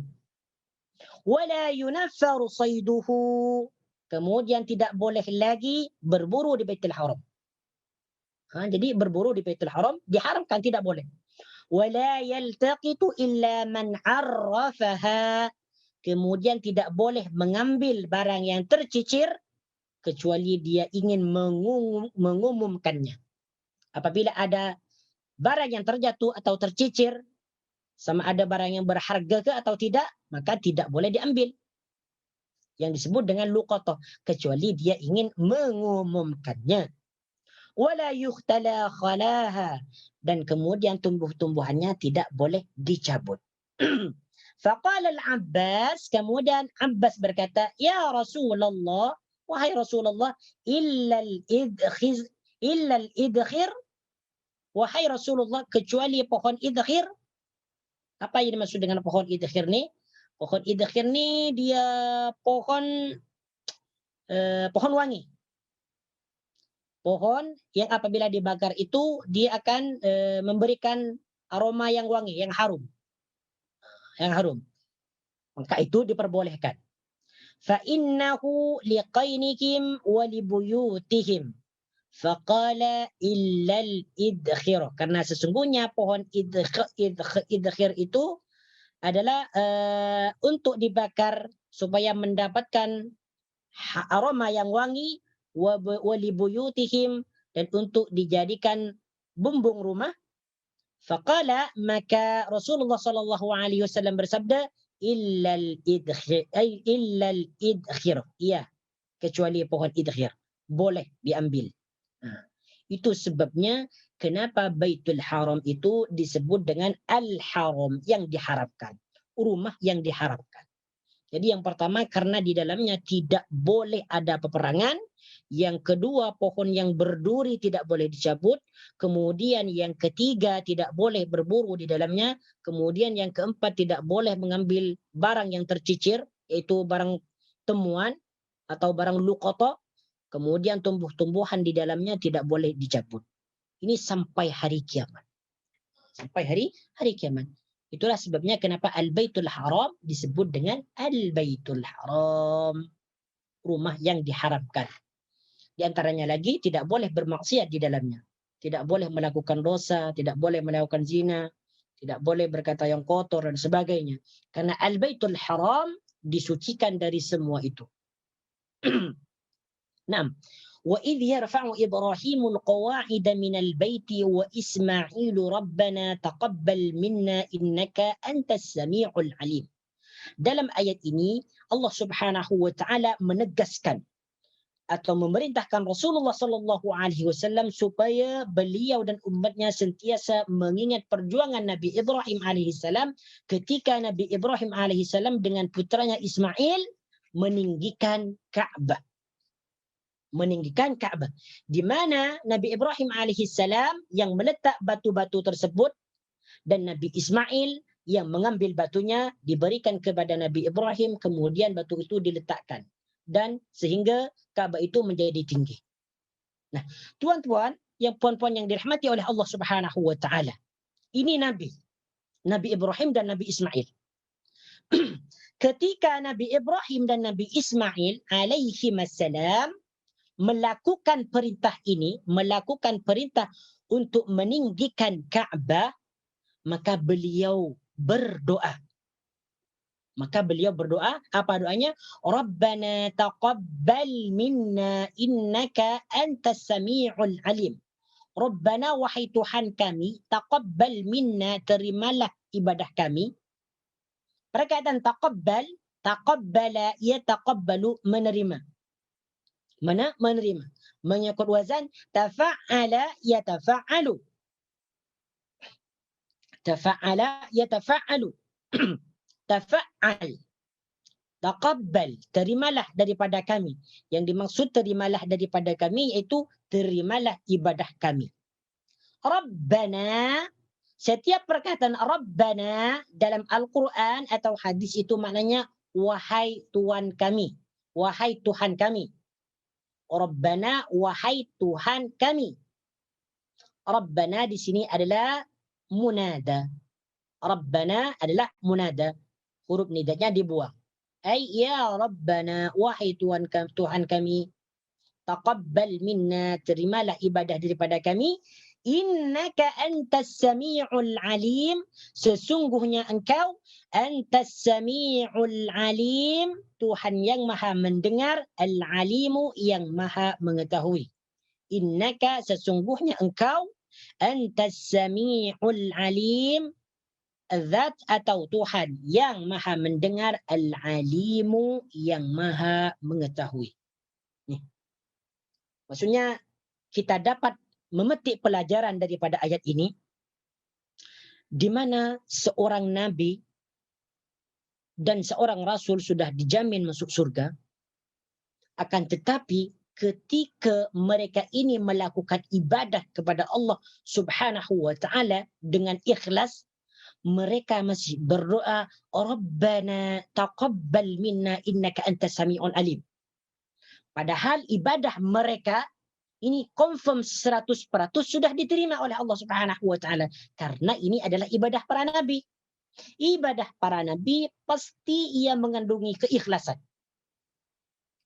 Wala yunaffaru sayduhu, kemudian tidak boleh lagi berburu di Baitul Haram. Jadi berburu di Baitul Haram diharamkan, tidak boleh. Wala yaltaqitu illa man 'arrafaha, kemudian tidak boleh mengambil barang yang tercicir kecuali dia ingin mengumumkannya. Apabila ada barang yang terjatuh atau tercicir, sama ada barang yang berharga ke atau tidak, maka tidak boleh diambil. Yang disebut dengan luqatah, kecuali dia ingin mengumumkannya. Wala yukhtala khalaha, dan kemudian tumbuh-tumbuhannya tidak boleh dicabut. Faqala al-Abbas, kemudian Abbas berkata, ya Rasulullah, wahai Rasulullah, illa al-idkhir, wahai Rasulullah, kecuali pohon idkhir. Apa yang dimaksud dengan pohon idkhir ni? Pohon idkhir ni dia pohon wangi. Pohon yang apabila dibakar itu dia akan memberikan aroma yang wangi, yang harum. Maka itu diperbolehkan. Fa innahu liqainikim wa libuyutihim. Faqala illal idkhir. Karena sesungguhnya pohon idkhir itu adalah untuk dibakar supaya mendapatkan aroma yang wangi, wa libuyutihim, dan untuk dijadikan bumbung rumah. Faqala, maka Rasulullah sallallahu alaihi wasallam bersabda, illal idkhir. Iya, kecuali pohon idkhir boleh diambil. Itu sebabnya kenapa Baitul Haram itu disebut dengan Al-Haram, yang diharapkan, rumah yang diharapkan. Jadi yang pertama karena di dalamnya tidak boleh ada peperangan. Yang kedua pohon yang berduri tidak boleh dicabut. Kemudian yang ketiga tidak boleh berburu di dalamnya. Kemudian yang keempat tidak boleh mengambil barang yang tercicir, yaitu barang temuan atau barang luqata. Kemudian tumbuh-tumbuhan di dalamnya tidak boleh dicabut. Ini sampai hari kiamat. Sampai hari kiamat. Itulah sebabnya kenapa Al-Baitul Haram disebut dengan Al-Baitul Haram, rumah yang diharapkan. Di antaranya lagi tidak boleh bermaksiat di dalamnya. Tidak boleh melakukan dosa, tidak boleh melakukan zina, tidak boleh berkata yang kotor dan sebagainya. Karena Al-Baitul Haram disucikan dari semua itu. Naam. وَإِذْ يَرْفَعُ إِبْرَاهِيمُ الْقَوَاعِدَ مِنَ الْبَيْتِ وَإِسْمَاعِيلُ رَبَّنَا تَقَبَّلْ مِنَّا إِنَّكَ أَنْتَ السَّمِيعُ الْعَلِيمُ. Dalam ayat ini Allah Subhanahu wa taala menegaskan atau memerintahkan Rasulullah sallallahu alaihi wasallam supaya beliau dan umatnya sentiasa mengingat perjuangan Nabi Ibrahim alaihi salam ketika Nabi Ibrahim alaihi salam dengan putranya Ismail meninggikan Ka'bah. Meninggikan Ka'bah, di mana Nabi Ibrahim alaihissalam yang meletak batu-batu tersebut dan Nabi Ismail yang mengambil batunya diberikan kepada Nabi Ibrahim, kemudian batu itu diletakkan dan sehingga Ka'bah itu menjadi tinggi. Nah, tuan-tuan, yang puan-puan yang dirahmati oleh Allah Subhanahu wa taala. Ini Nabi Ibrahim dan Nabi Ismail. Ketika Nabi Ibrahim dan Nabi Ismail alaihimassalam melakukan perintah ini, melakukan perintah untuk meninggikan Ka'bah, maka beliau berdoa. Apa doanya? Rabbana taqabbal minna innaka antas sami'ul alim. Rabbana, wahai Tuhan kami, taqabbal minna, terimalah ibadah kami. Perkataan taqabbal, taqabbala yataqabbalu, menerima. Menerima. Mengikut wazan tafa'ala yatafa'alu. Tafa'ala yatafa'alu. Tafa'al. Taqabbal, terimalah daripada kami. Yang dimaksud terimalah daripada kami iaitu terimalah ibadah kami. Rabbana, setiap perkataan Rabbana dalam Al-Quran atau hadis itu maknanya wahai Tuhan kami. Wahai Tuhan kami. Rabbana, wahai Tuhan kami. Rabbana di sini adalah munada. Rabbana adalah munada. Huruf nidanya dibuang. Ay ya Rabbana, wahai Tuhan kami. Taqabbal minna, terimalah ibadah daripada kami. Innaka antas sami'ul alim, sesungguhnya engkau antas sami'ul alim, Tuhan yang maha mendengar, al-alimu, yang maha mengetahui. Innaka, sesungguhnya engkau, antas sami'ul alim, zat atau Tuhan yang maha mendengar, al-alimu, yang maha mengetahui. Nih. Maksudnya kita dapat memetik pelajaran daripada ayat ini, di mana seorang nabi dan seorang rasul sudah dijamin masuk surga, akan tetapi ketika mereka ini melakukan ibadah kepada Allah Subhanahu wa taala dengan ikhlas, mereka masih berdoa, Rabbana taqabbal minna innaka antas sami'ul alim. Padahal ibadah mereka ini confirm 100% sudah diterima oleh Allah Subhanahu wa taala, karena ini adalah ibadah para nabi. Ibadah para nabi pasti ia mengandungi keikhlasan.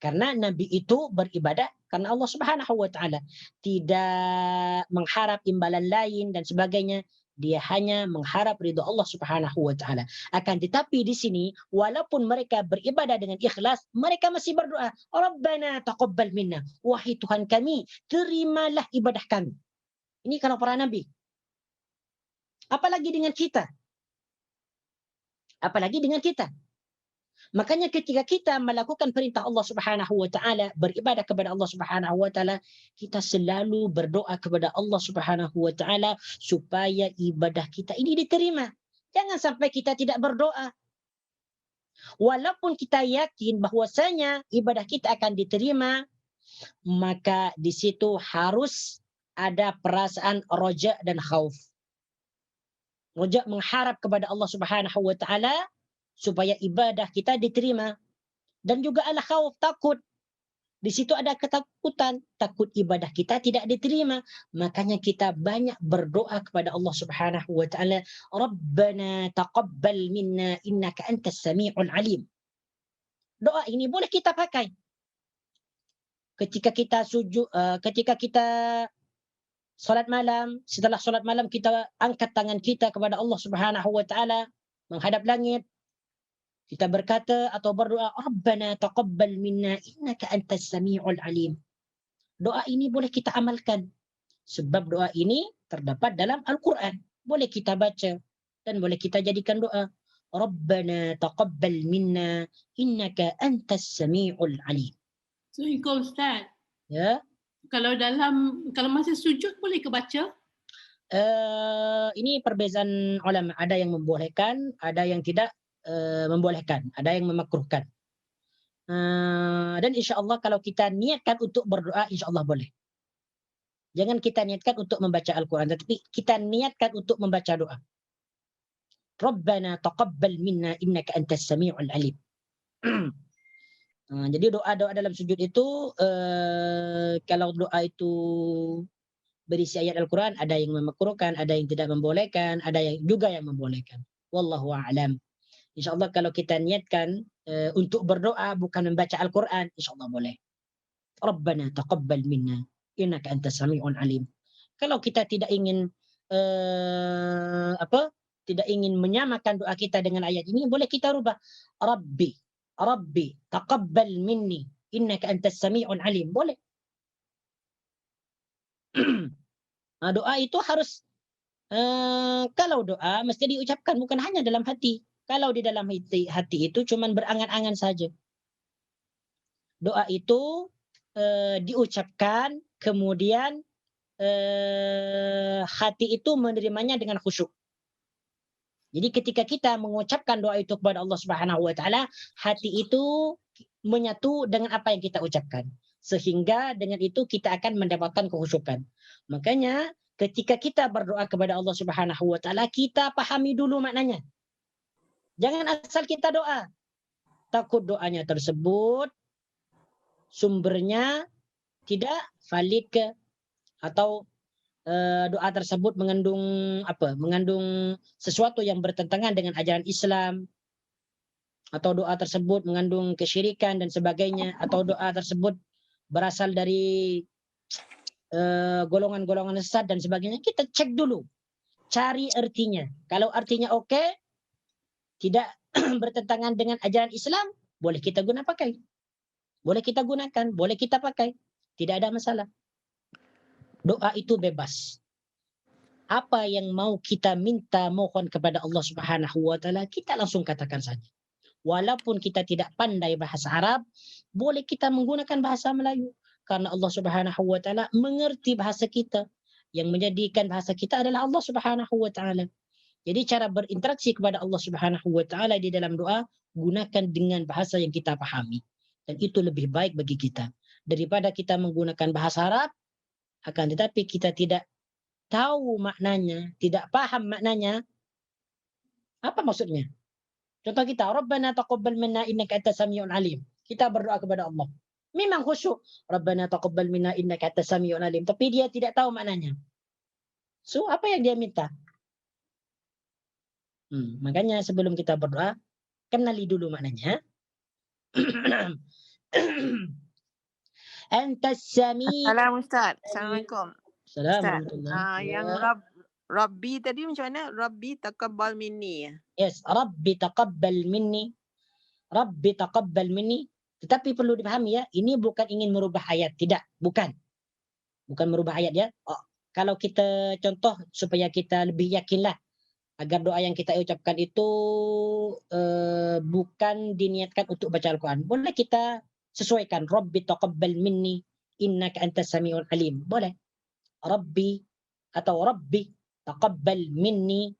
Karena nabi itu beribadah karena Allah Subhanahu wa taala, tidak mengharap imbalan lain dan sebagainya. Dia hanya mengharap ridha Allah Subhanahu wa taala. Akan tetapi di sini walaupun mereka beribadah dengan ikhlas, mereka masih berdoa, Rabbana taqabbal minna, wahai Tuhan kami, terimalah ibadah kami. Ini kalau para nabi. Apalagi dengan kita? Apalagi dengan kita? Makanya ketika kita melakukan perintah Allah Subhanahu wa taala, beribadah kepada Allah Subhanahu wa taala, kita selalu berdoa kepada Allah Subhanahu wa taala supaya ibadah kita ini diterima. Jangan sampai kita tidak berdoa. Walaupun kita yakin bahwasanya ibadah kita akan diterima, maka di situ harus ada perasaan roja dan khauf. Roja mengharap kepada Allah Subhanahu wa taala supaya ibadah kita diterima, dan juga al khauf, takut. Di situ ada ketakutan, takut ibadah kita tidak diterima. Makanya kita banyak berdoa kepada Allah Subhanahu wa taala, Rabbana taqabbal minna innaka antas sami'ul alim. Doa ini boleh kita pakai ketika kita sujud, ketika kita salat malam. Setelah salat malam kita angkat tangan kita kepada Allah Subhanahu wa taala menghadap langit. Kita berkata atau berdoa, Rabbana taqabbal minna innaka antas sami'ul alim. Doa ini boleh kita amalkan. Sebab doa ini terdapat dalam Al-Quran. Boleh kita baca dan boleh kita jadikan doa. Rabbana taqabbal minna innaka antas sami'ul alim. So engkau Ustaz, Ya. kalau masa sujud boleh ke baca? Ini perbezaan ulama. Ada yang membolehkan, ada yang tidak membolehkan, ada yang memakruhkan. Dan insya-Allah kalau kita niatkan untuk berdoa, insya-Allah boleh. Jangan kita niatkan untuk membaca Al-Quran, tetapi kita niatkan untuk membaca doa. Rabbana taqabbal minna innaka antas sami'ul alim. Jadi doa-doa dalam sujud itu, kalau doa itu berisi ayat Al-Quran, ada yang memakruhkan, ada yang tidak membolehkan, ada yang juga yang membolehkan. Wallahu a'lam. InsyaAllah kalau kita niatkan untuk berdoa bukan membaca Al-Quran, insyaAllah boleh. Rabbana taqabbal minna innaka antas sami'un alim. Kalau kita tidak ingin tidak ingin menyamakan doa kita dengan ayat ini, boleh kita rubah. Rabbi taqabbal minni innaka antas sami'un alim. Boleh. Doa itu harus kalau doa mesti diucapkan, bukan hanya dalam hati. Kalau di dalam hati itu cuman berangan-angan saja. Doa itu diucapkan, kemudian hati itu menerimanya dengan khusyuk. Jadi ketika kita mengucapkan doa itu kepada Allah Subhanahu wa taala, hati itu menyatu dengan apa yang kita ucapkan. Sehingga dengan itu kita akan mendapatkan kekhusyukan. Makanya ketika kita berdoa kepada Allah Subhanahu wa taala, kita pahami dulu maknanya. Jangan asal kita doa. Takut doanya tersebut sumbernya tidak valid ke, atau doa tersebut mengandung sesuatu yang bertentangan dengan ajaran Islam, atau doa tersebut mengandung kesyirikan dan sebagainya, atau doa tersebut berasal dari golongan-golongan sesat dan sebagainya. Kita cek dulu, cari artinya. Kalau artinya oke, tidak bertentangan dengan ajaran Islam, boleh kita pakai. Boleh kita gunakan, boleh kita pakai. Tidak ada masalah. Doa itu bebas. Apa yang mau kita minta, mohon kepada Allah Subhanahu wa taala, kita langsung katakan saja. Walaupun kita tidak pandai bahasa Arab, boleh kita menggunakan bahasa Melayu. Karena Allah Subhanahu wa taala mengerti bahasa kita. Yang menjadikan bahasa kita adalah Allah Subhanahu wa taala. Jadi cara berinteraksi kepada Allah Subhanahu wa taala di dalam doa, gunakan dengan bahasa yang kita pahami. Dan itu lebih baik bagi kita daripada kita menggunakan bahasa Arab, akan tetapi kita tidak tahu maknanya, tidak paham maknanya. Apa maksudnya? Contoh kita, Rabbana taqabbal minna innaka antas sami'un alim. Kita berdoa kepada Allah. Memang khusyuk, Rabbana taqabbal minna innaka antas sami'un alim, tapi dia tidak tahu maknanya. So, apa yang dia minta? Makanya sebelum kita berdoa, kenali dulu maknanya. Antas sami'. Assalamualaikum Ustaz. Assalamualaikum. Assalamualaikum. Yang Rabbi tadi macam mana? Rabbi taqabbal minni. Yes, Rabbi taqabbal minni. Rabbi taqabbal minni. Tetapi perlu dipahami ya, ini bukan ingin merubah ayat, tidak, bukan. Bukan merubah ayat ya. Kalau kita contoh supaya kita lebih yakinlah. agar doa yang kita ucapkan itu bukan diniatkan untuk baca Al-Quran. Boleh kita sesuaikan. Rabbi taqabbal minni innaka antas samiul alim. Boleh. Rabbi atau Rabbi taqabbal minni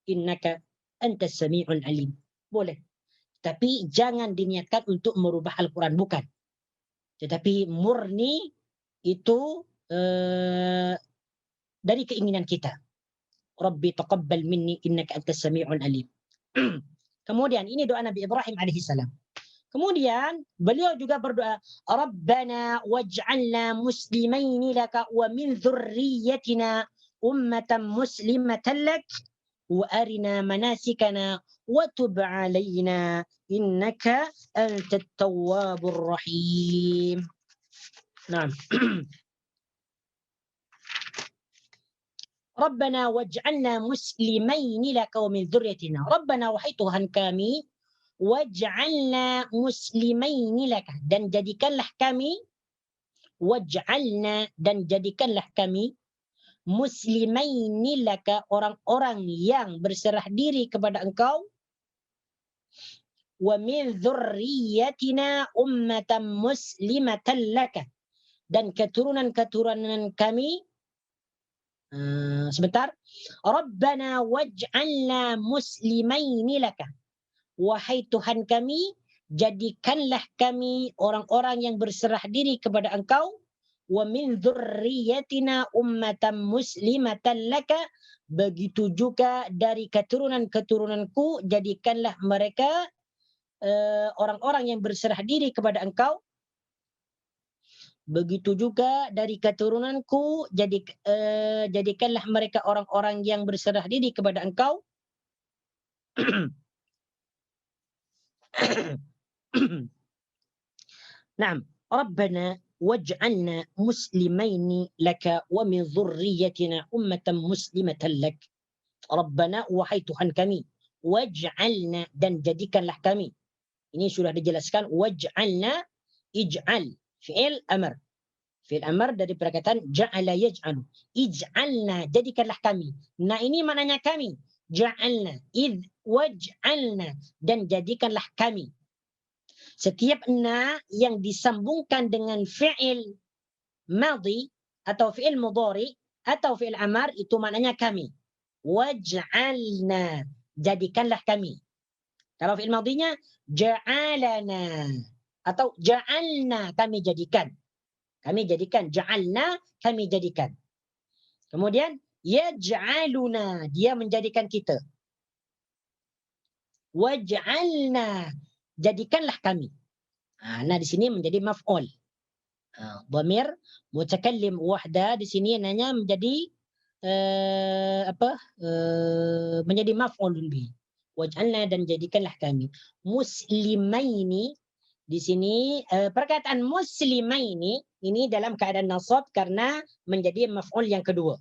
innaka antas samiul alim. Boleh. Tapi jangan diniatkan untuk merubah Al-Quran. Bukan. Tetapi murni itu dari keinginan kita. Rabbi taqabbal minni innaka antas samiul alim. Kemudian ini doa Nabi Ibrahim alaihissalam. Kemudian beliau juga berdoa, Rabbana waj'alna muslimaini laka wa min dzurriyyatina ummatan muslimatan lak wa arina manasikana wa tub 'alaina innaka antat tawwabur rahim. Naam. Rabbana waj'alna muslimaini laka wa min dzurriyyatina. Rabbana wahai Tuhan kami, waj'alna muslimaini laka, dan jadikanlah kami, waj'alna, dan jadikanlah kami, muslimaini laka, orang-orang yang berserah diri kepada Engkau, wa min dzurriyyatina ummatan muslimatan laka, dan keturunan-keturunan kami. Sebentar. Rabbana waj'alna muslimaini laka. Wahai Tuhan kami, jadikanlah kami orang-orang yang berserah diri kepada Engkau. Wa min dzurriyyatina ummatan muslimatan laka. Begitu juga dari keturunan-keturunanku, jadikanlah mereka orang-orang yang berserah diri kepada Engkau. Begitu juga dari keturunanku, jadikanlah mereka orang-orang yang berserah diri kepada Engkau. Naam, Rabbana waj'alna muslimaini laka wa min dzurriyyatina ummatan muslimatan lak. Rabbana, wahai Tuhan kami, waj'alna, dan jadikanlah kami. Ini sudah dijelaskan, waj'alna, ij'al, fi'il amr. Fi'il amr dari perkataan ja'ala yaj'alu. Ij'alna, jadikanlah kami. Nah, ini maknanya kami. Ja'alna, id waj'alna, dan jadikanlah kami. Setiap na yang disambungkan dengan fi'il madhi atau fi'il mudhari atau fi'il amr, itu maknanya kami. Waj'alna, jadikanlah kami. Kalau fi'il madhinya ja'alana atau ja'alna, kami jadikan. Kami jadikan. Ja'alna, kami jadikan. Kemudian yaj'aluna, dia menjadikan kita. Waj'alna, jadikanlah kami. Nah, di sini menjadi maf'ul. Dhamir mutakallim wahda di sini nanya menjadi menjadi maf'ulun bih. Waj'alna, dan jadikanlah kami. Muslimaini, di sini perkataan muslimaini ini dalam keadaan nasab karena menjadi maf'ul yang kedua.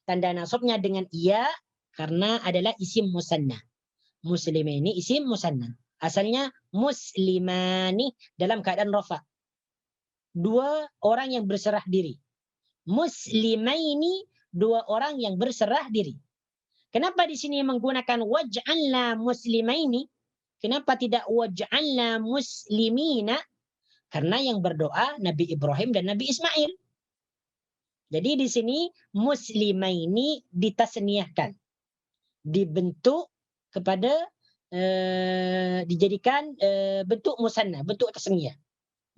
Tanda nasabnya dengan iya karena adalah isim musanna. Muslimaini isim musanna. Asalnya muslimani dalam keadaan rafa. Dua orang yang berserah diri. Muslimaini, dua orang yang berserah diri. Kenapa di sini menggunakan waj'alna muslimaini? Kenapa tidak waj'alna muslimina? Karena yang berdoa Nabi Ibrahim dan Nabi Ismail. Jadi di sini muslimaini ditasniahkan. Dibentuk kepada dijadikan bentuk musanna, bentuk tasniyah.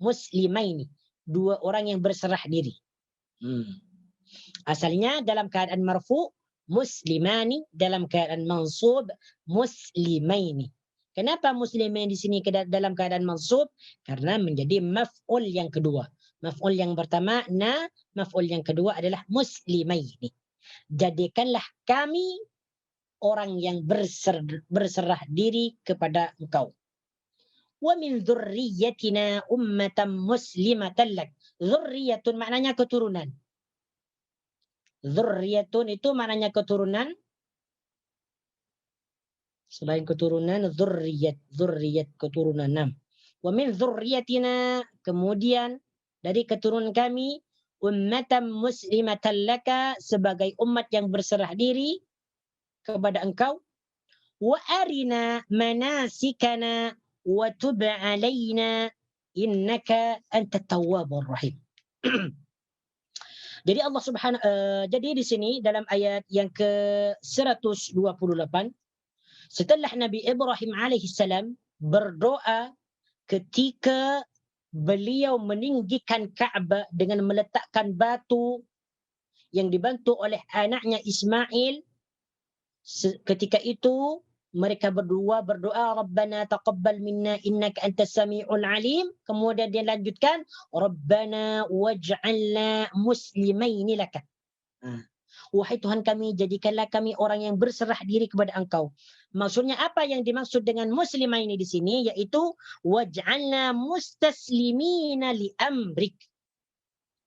Muslimaini, dua orang yang berserah diri. Asalnya dalam keadaan marfu muslimani, dalam keadaan mansub muslimaini. Kenapa muslimain di sini dalam keadaan mansub? Karena menjadi maf'ul yang kedua. Maf'ul yang pertama na, maf'ul yang kedua adalah muslimaini. Jadikanlah kami orang yang berserah diri kepada Engkau. Wa min dzurriyyatina ummatan muslimatan lak. Dzurriyyatun maknanya keturunan. Dzurriyyatun itu maknanya keturunan. Selain keturunan, dzurriyyat keturunan. Wa min dzurriyyatina, kemudian dari keturunan kami, ummatan muslimatan laka, sebagai umat yang berserah diri kepada Engkau. wa arina manasikana wa tub alaina innaka antat tawwabur rahim. Jadi Allah Subhanahu jadi di sini dalam ayat yang ke-128 setelah Nabi Ibrahim alaihissalam berdoa ketika beliau meninggikan Ka'bah dengan meletakkan batu yang dibantu oleh anaknya Ismail. Ketika itu mereka berdua berdoa, Rabbana taqabbal minna innaka antas sami'ul alim. Kemudian dia lanjutkan, Rabbana waj'alna muslimaini laka. Wahai Tuhan kami, jadikanlah kami orang yang berserah diri kepada Engkau. Maksudnya apa yang dimaksud dengan muslimaini di sini, yaitu waj'alna mustaslimina li amrik.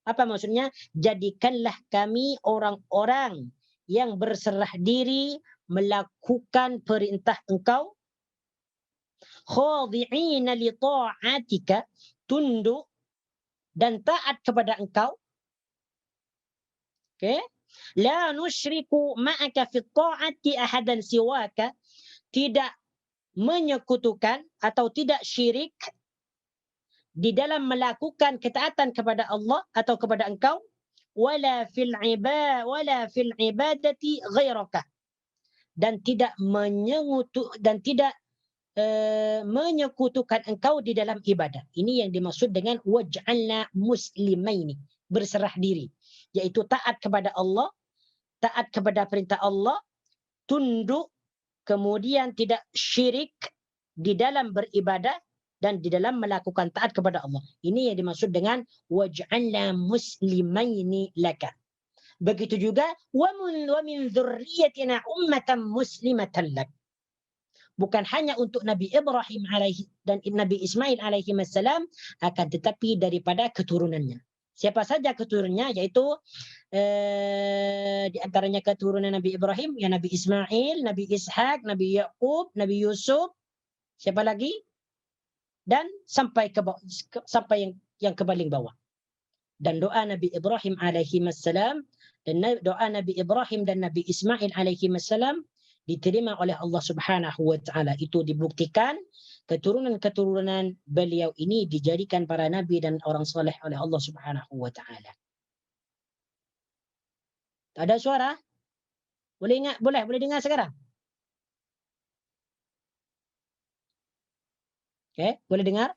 Apa maksudnya? Jadikanlah kami orang-orang yang berserah diri melakukan perintah Engkau, khadi'ina li ta'atika, tunduk dan taat kepada Engkau. Okey? La nusyriku ma'aka fi ta'ati ahadan siwaka, tidak menyekutukan atau tidak syirik di dalam melakukan ketaatan kepada Allah atau kepada Engkau, wala fil ibadati ghairaka, dan tidak menyekutukan Engkau di dalam ibadah. Ini yang dimaksud dengan waj'alna muslimaini, berserah diri, yaitu taat kepada Allah, taat kepada perintah Allah, tunduk, kemudian tidak syirik di dalam beribadah dan di dalam melakukan taat kepada Allah. Ini yang dimaksud dengan waj'alna muslimaini laka. Begitu juga wa min dzurriyyatina ummatan muslimatan lak. Bukan hanya untuk Nabi Ibrahim alaihi dan Nabi Ismail alaihi wassalam, akan tetapi daripada keturunannya. Siapa saja keturunannya, yaitu di antaranya keturunan Nabi Ibrahim, ya Nabi Ismail, Nabi Ishak, Nabi Yaqub, Nabi Yusuf, siapa lagi? Dan sampai yang ke paling bawah. Dan doa Nabi Ibrahim alaihi wassalam dan doa Nabi Ibrahim dan Nabi Ismail alaihi wassalam diterima oleh Allah Subhanahu wa taala. Itu dibuktikan keturunan-keturunan beliau ini dijadikan para nabi dan orang soleh oleh Allah Subhanahu wa taala. Tak ada suara? Boleh dengar sekarang? Okey, boleh dengar?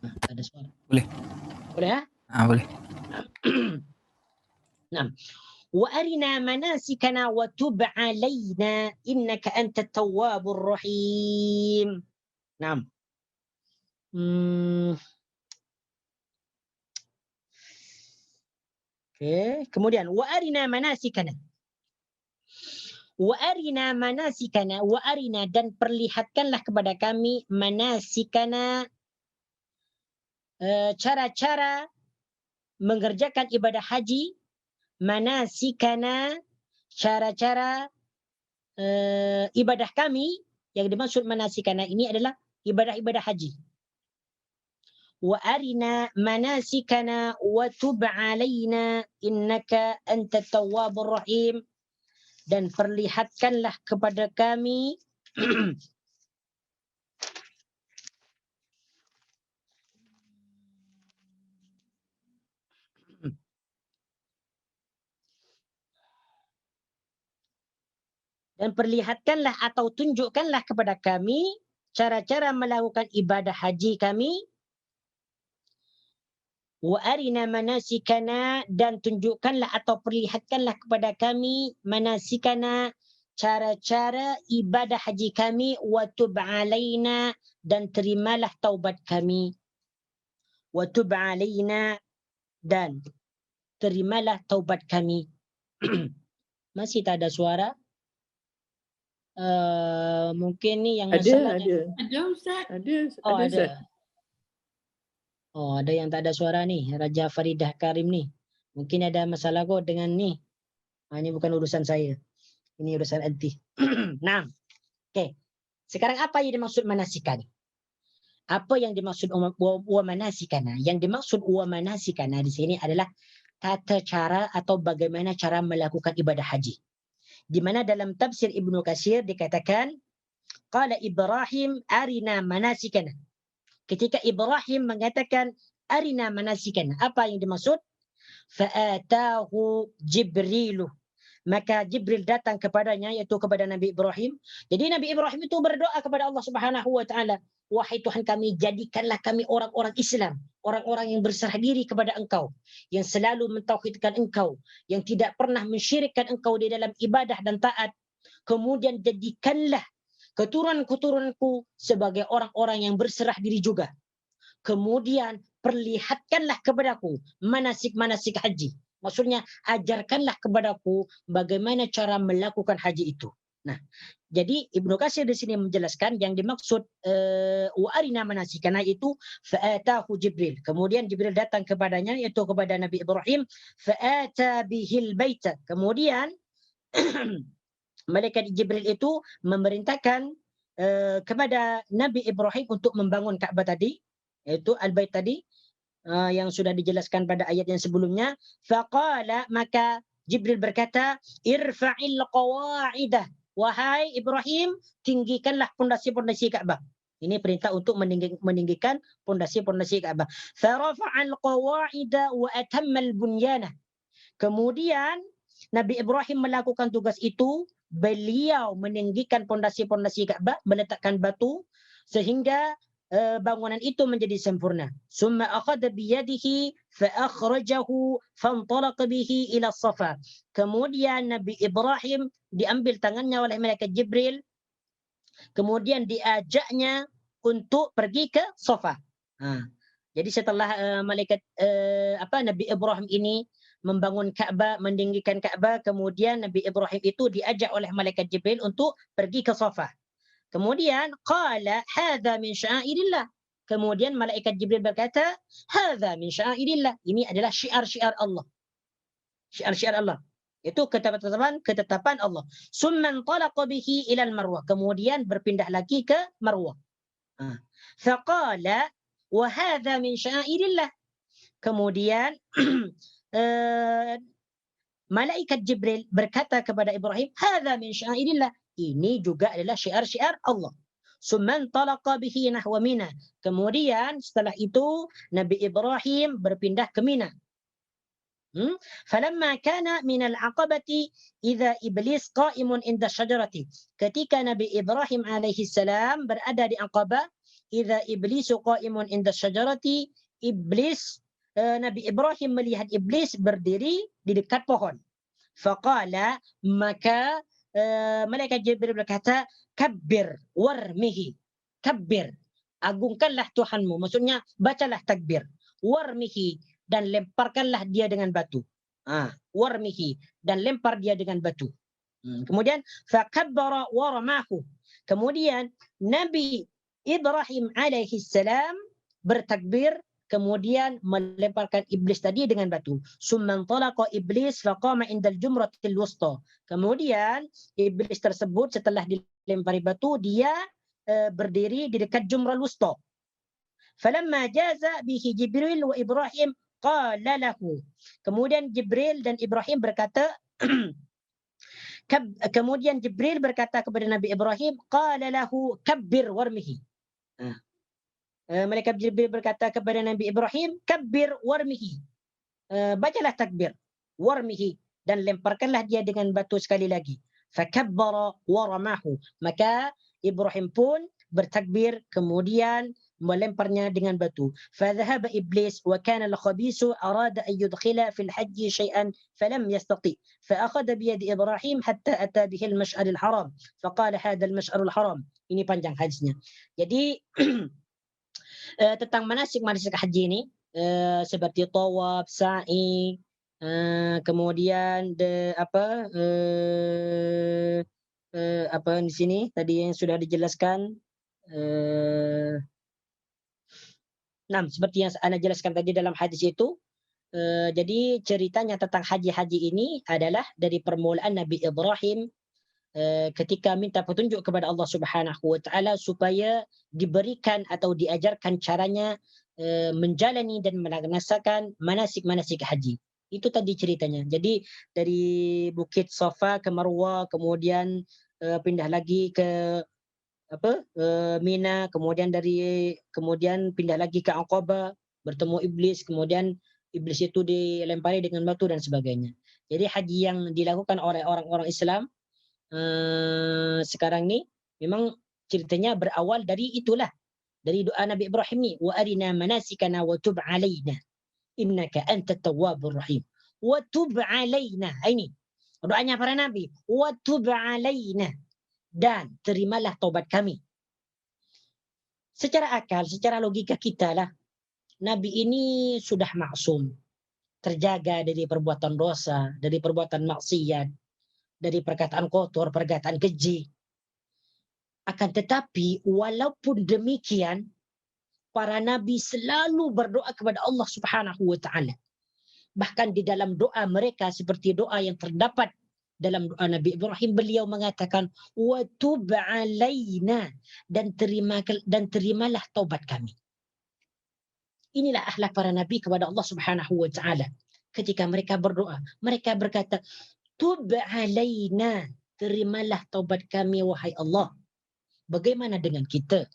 Tak ada suara. Boleh. Boleh ya? Boleh. Nah. وَأَرِنَا مَنَاسِكَنَا وَتُبْ عَلَيْنَا إِنَّكَ أَنْتَ التَّوَّابُ الرَّحِيمُ. Naam. Okay. Kemudian وَأَرِنَا مَنَاسِكَنَا. وَأَرِنَا مَنَاسِكَنَا, وَأَرِنَا, dan perlihatkanlah kepada kami manasikana, cara-cara mengerjakan ibadah haji. Manasikana, cara-cara ibadah kami. Yang dimaksud manasikana ini adalah ibadah-ibadah haji. Wa arina manasikana wa tub alaina innaka antat tawwabur rahim, dan perlihatkanlah kepada kami dan perlihatkanlah atau tunjukkanlah kepada kami cara-cara melakukan ibadah haji kami. Wa arina manasikana, dan tunjukkanlah atau perlihatkanlah kepada kami manasikana, cara-cara ibadah haji kami. Wa tub alaina, dan terimalah taubat kami. Wa tub alaina, dan terimalah taubat kami. Masih tak ada suara? Mungkin ni yang masalah. Ada Ustaz. Oh, Ustaz. ada. Oh, ada yang tak ada suara ni, Raja Faridah Karim ni. Mungkin ada masalah kot dengan ni. Ini bukan urusan saya. Ini urusan anti. Nah. Okey. Sekarang apa yang dimaksud manasikan? Apa yang dimaksud wa manasikana? Yang dimaksud wa manasikana di sini adalah tata cara atau bagaimana cara melakukan ibadah haji. di mana dalam tafsir Ibnu Katsir dikatakan qala Ibrahim arina manasikana. Ketika Ibrahim mengatakan arina manasikana, apa yang dimaksud? Fa'atahu Jibrilu, maka Jibril datang kepadanya, yaitu kepada Nabi Ibrahim. Jadi Nabi Ibrahim itu berdoa kepada Allah Subhanahu wa taala, wahai Tuhan kami, jadikanlah kami orang-orang Islam, orang-orang yang berserah diri kepada Engkau, yang selalu mentauhidkan Engkau, yang tidak pernah mensyirikkan Engkau di dalam ibadah dan taat. Kemudian jadikanlah keturunan-keturunanku sebagai orang-orang yang berserah diri juga. Kemudian perlihatkanlah kepadaku manasik-manasik haji. Maksudnya ajarkanlah kepadaku bagaimana cara melakukan haji itu. Nah, jadi Ibnu Katsir di sini menjelaskan yang dimaksud wa arina manasikana itu fa'atahu Jibril. Kemudian Jibril datang kepadanya, yaitu kepada Nabi Ibrahim, fa'ata bihil baita. Kemudian malaikat Jibril itu memerintahkan kepada Nabi Ibrahim untuk membangun Ka'bah tadi, yaitu al-bait tadi, yang sudah dijelaskan pada ayat yang sebelumnya. Faqala, maka Jibril berkata, irfa'il qawa'idah, wahai Ibrahim, tinggikanlah pondasi-pondasi Ka'bah. Ini perintah untuk meninggikan pondasi-pondasi Ka'bah. Farafa'al qawa'ida wa atammal bunyana. Kemudian Nabi Ibrahim melakukan tugas itu, beliau meninggikan pondasi-pondasi Ka'bah, meletakkan batu sehingga bangunan itu menjadi sempurna. Summa akhadha biyadihi fa akhrajahu fantalaqa bihi ila Safa. Kemudian Nabi Ibrahim diambil tangannya oleh malaikat Jibril, kemudian diajaknya untuk pergi ke Safa. Jadi setelah Nabi Ibrahim ini membangun Ka'bah, meninggikan Ka'bah, kemudian Nabi Ibrahim itu diajak oleh malaikat Jibril untuk pergi ke Safa. Kemudian qala hadza min sya'airillah. Kemudian malaikat Jibril berkata, hadza min sya'airillah. Ini adalah syiar-syiar Allah. Syiar-syiar Allah. Itu ketetapan Allah. Summa intalaqa bihi ila al-Marwah. Kemudian berpindah lagi ke Marwah. Faqala wa hadza min sya'airillah. Kemudian malaikat Jibril berkata kepada Ibrahim, hadza min sya'airillah. Ini juga adalah syiar-syiar Allah. Summan talaqa bihi nahwa Mina. Kemudian setelah itu Nabi Ibrahim berpindah ke Mina. Falamma kana min al-aqabati idza iblis qa'imun inda syajarati. Ketika Nabi Ibrahim alaihi salam berada di Aqabah, idza iblisu qa'imun inda syajarati, Nabi Ibrahim melihat iblis berdiri di dekat pohon. Faqala, maka malaikat Jibril berkata, kabbir warmihi. Kabbir, agungkanlah Tuhanmu. Maksudnya bacalah takbir. Warmihi, dan lemparkanlah dia dengan batu. Warmihi, dan lempar dia dengan batu. Kemudian fakabbara waramahu. Kemudian Nabi Ibrahim alaihi salam bertakbir, kemudian melemparkan iblis tadi dengan batu. Summan talaqa iblis faqama indal jumratil wusta. Kemudian iblis tersebut setelah dilempari batu, dia berdiri di dekat jumral wusta. Falamma jaza bihi Jibril wa Ibrahim qala lahu. Kemudian Jibril dan Ibrahim berkata, kemudian Jibril berkata kepada Nabi Ibrahim, qala lahu kabbir warmihi. Malaikat Jibril berkata kepada Nabi Ibrahim, kabbir warmihi. Bacalah takbir. Warmihi, dan lemparkanlah dia dengan batu sekali lagi. Fakabbara waramahu. Maka Ibrahim pun bertakbir, kemudian melemparnya dengan batu. Fadhahaba iblis wa kana al-khabisu arada an yudkhila fil hajji shay'an falam yastati. Faakhadha bi yadi Ibrahim hatta ata bihi al-mash'ar al-haram. Faqala hadha al-mash'ar al-haram. Ini panjang hadisnya. Jadi tentang manasik haji ini seperti tawaf, sa'i, kemudian apa di sini tadi yang sudah dijelaskan. Nah, seperti yang Anda jelaskan tadi dalam hadis itu. Jadi ceritanya tentang haji-haji ini adalah dari permulaan Nabi Ibrahim ketika minta petunjuk kepada Allah Subhanahu wa taala supaya diberikan atau diajarkan caranya menjalani dan melaksanakan manasik-manasik haji. Itu tadi ceritanya. Jadi dari Bukit Safa ke Marwah, kemudian pindah lagi ke Mina, kemudian pindah lagi ke Aqabah, bertemu iblis, kemudian iblis itu dilempari dengan batu dan sebagainya. Jadi haji yang dilakukan oleh orang-orang Islam sekarang ini memang ceritanya berawal dari itulah, dari doa Nabi Ibrahim ni, wa arina manasikana wa tub alaina innaka antat tawwabur rahim. Wa tub alaina. Ini doanya para nabi, wa tub alaina, dan terimalah taubat kami. Secara akal, secara logika kita lah, nabi ini sudah maksum, terjaga dari perbuatan dosa, dari perbuatan maksiat, dari perkataan kotor, perkataan keji. Akan tetapi walaupun demikian, para nabi selalu berdoa kepada Allah Subhanahu wa taala. Bahkan di dalam doa mereka seperti doa yang terdapat dalam doa Nabi Ibrahim, beliau mengatakan wa tub alaina, dan terimalah taubat kami. Inilah akhlak para nabi kepada Allah Subhanahu wa taala. Ketika mereka berdoa, mereka berkata, tub alaina, terimalah taubat kami wahai Allah. Bagaimana dengan kita?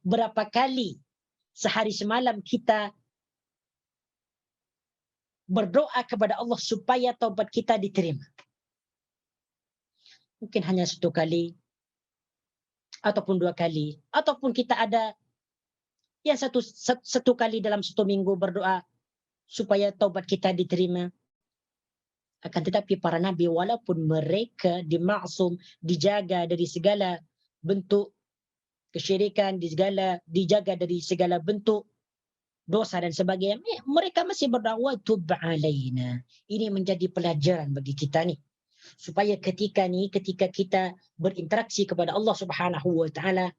Berapa kali sehari semalam kita berdoa kepada Allah supaya taubat kita diterima? Mungkin hanya 1 kali, ataupun 2 kali, ataupun kita ada yang satu kali dalam 1 minggu berdoa supaya taubat kita diterima. Akan tetapi para nabi, walaupun mereka dimaksum, dijaga dari segala bentuk kesyirikan, dijaga dari segala bentuk dosa dan sebagainya, mereka masih berdoa tub alaina. Ini menjadi pelajaran bagi kita ni, supaya ketika kita berinteraksi kepada Allah Subhanahu wa taala,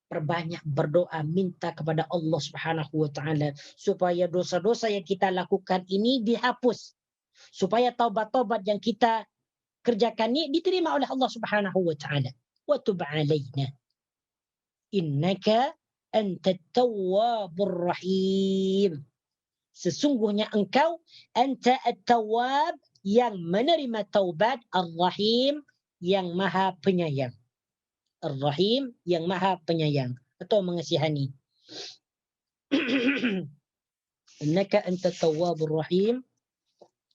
perbanyak berdoa, minta kepada Allah Subhanahu wa taala supaya dosa-dosa yang kita lakukan ini dihapus, supaya taubat-taubat yang kita kerjakan ini diterima oleh Allah Subhanahu wa taala. Wa tub alaina innaka antat tawwabur rahim. Sesungguhnya engkau anta at-tawwab, yang menerima taubat, ar-rahim, yang maha penyayang. Ar-rahim, yang maha penyayang atau mengasihani. Innaka anta tawwabur rahim,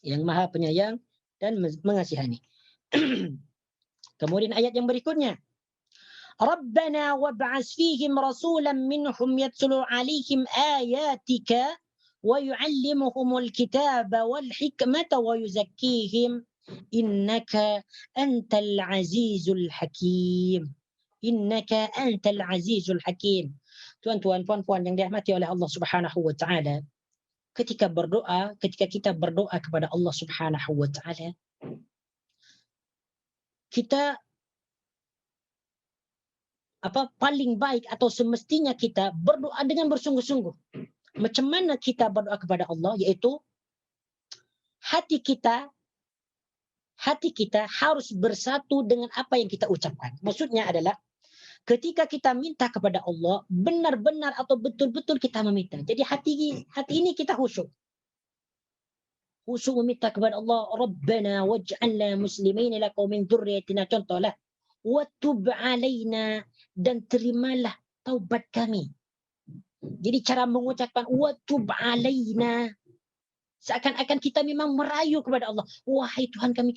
yang maha penyayang dan mengasihani. Kemudian ayat yang berikutnya, Rabbana wab'as fihim rasulan minhum yatslu alaihim ayatika wa yu'allimuhumul kitaba wal hikmata wa yuzakkihim innaka antal azizul hakim. Innaka antal azizul hakim. Tuan-tuan, puan-puan yang dirahmati oleh Allah Subhanahu wa taala, ketika kita berdoa kepada Allah Subhanahu wa taala, kita paling baik atau semestinya kita berdoa dengan bersungguh-sungguh. Macam mana kita berdoa kepada Allah? Yaitu hati kita harus bersatu dengan apa yang kita ucapkan. Maksudnya adalah ketika kita minta kepada Allah, benar-benar atau betul-betul kita meminta. Jadi hati ini kita khusyuk. Khusyuk meminta kepada Allah, Rabbana waj'alna muslimin laka wa min dzurriyyatina, contohlah. Wa tub alaina, dan terimalah taubat kami. Jadi cara mengucapkan wa tub alaina, seakan-akan kita memang merayu kepada Allah, wahai Tuhan kami,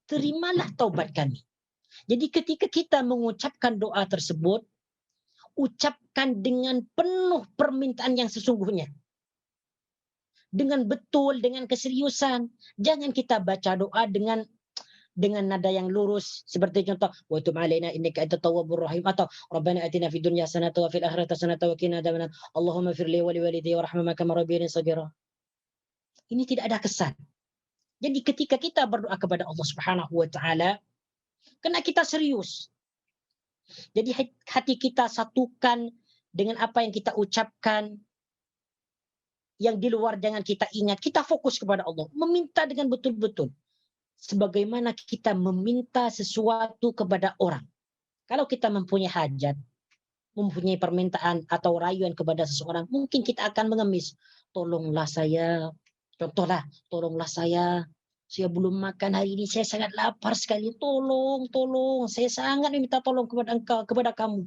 terimalah taubat kami. Jadi ketika kita mengucapkan doa tersebut, ucapkan dengan penuh permintaan yang sesungguhnya, dengan betul, dengan keseriusan. Jangan kita baca doa dengan nada yang lurus, seperti contoh wa tub alaina innaka antat tawwabur rahim, atau rabbana atina fid dunya hasanatan wa fil akhirati hasanatan wa qina adzabannar, Allahumma fir li wa li walidayya warhamhuma kama rabbayani shaghira. Ini tidak ada kesan. Jadi ketika kita berdoa kepada Allah Subhanahu wa taala, kena kita serius. Jadi hati kita satukan dengan apa yang kita ucapkan. Yang di luar jangan kita ingat. Kita fokus kepada Allah, meminta dengan betul-betul. Sebagaimana kita meminta sesuatu kepada orang. Kalau kita mempunyai hajat, mempunyai permintaan atau rayuan kepada seseorang, mungkin kita akan mengemis. tolonglah saya. Contohlah, tolonglah saya belum makan hari ini, saya sangat lapar sekali. Tolong, saya sangat meminta tolong kepada engkau, kepada kamu.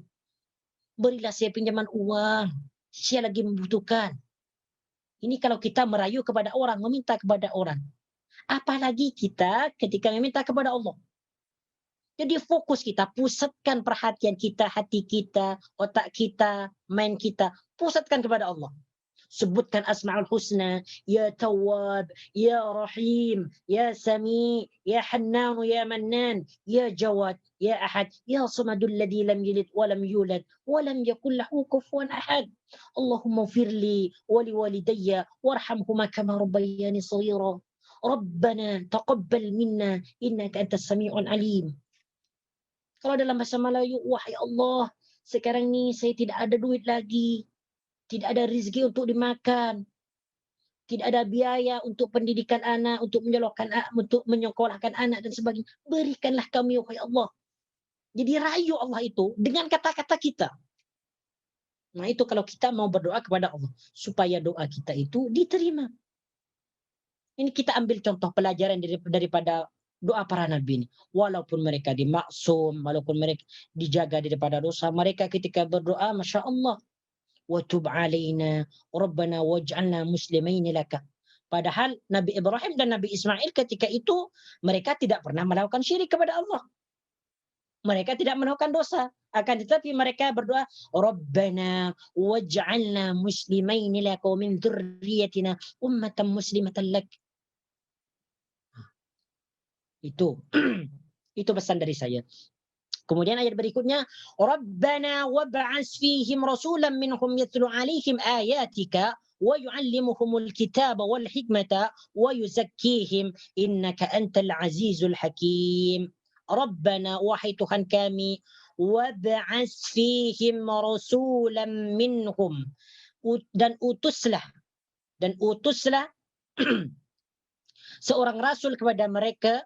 Berilah saya pinjaman uang, saya lagi membutuhkan. Ini kalau kita merayu kepada orang, meminta kepada orang. Apalagi kita ketika meminta kepada Allah. Jadi fokus kita, pusatkan perhatian kita, hati kita, otak kita, mind kita, pusatkan kepada Allah. Sebutkan Asma'ul Husna, Ya Tawwab, Ya Rahim, Ya Sami, Ya Hannan, Ya Mannan, Ya Jawad, Ya Ahad, Ya Samadul ladzi lam yalid wa lam yulad wa lam yakul lahu kufuwan ahad. Allahumma firli wa liwalidayya warhamhuma kama rabbayani shaghira. Rabbana taqabbal minna innaka antas sami'ul alim. Kalau dalam bahasa Melayu, wahai Allah, sekarang ni saya tidak ada duit lagi, tidak ada rezeki untuk dimakan, tidak ada biaya untuk pendidikan anak, untuk menyekolahkan anak dan sebagainya. Berikanlah kami, wahai Allah. Jadi rayu Allah itu dengan kata-kata kita. Nah itu kalau kita mau berdoa kepada Allah, supaya doa kita itu diterima. Ini kita ambil contoh pelajaran daripada doa para nabi ini. Walaupun mereka dimaksum, walaupun mereka dijaga daripada dosa, mereka ketika berdoa, Masya Allah, wa tub alaina rabbana waj'alna muslimaini laka. Padahal Nabi Ibrahim dan Nabi Ismail ketika itu mereka tidak pernah melakukan syirik kepada Allah. Mereka tidak melakukan dosa. Akan tetapi mereka berdoa, Rabbana waj'alna muslimaini laka wa min dzurriyyatina ummatan muslimatan lak. Itu pesan dari saya. Kemudian ayat berikutnya, Rabbana wab'as fihim rasulan minhum yatlu 'alaihim ayatika wa yu'allimuhumul kitaba wal hikmata wa yuzakkihim innaka antal azizul hakim. Rabbana, wahai Tuhan kami, wab'as fihim rasulan minhum, dan utuslah seorang rasul kepada mereka.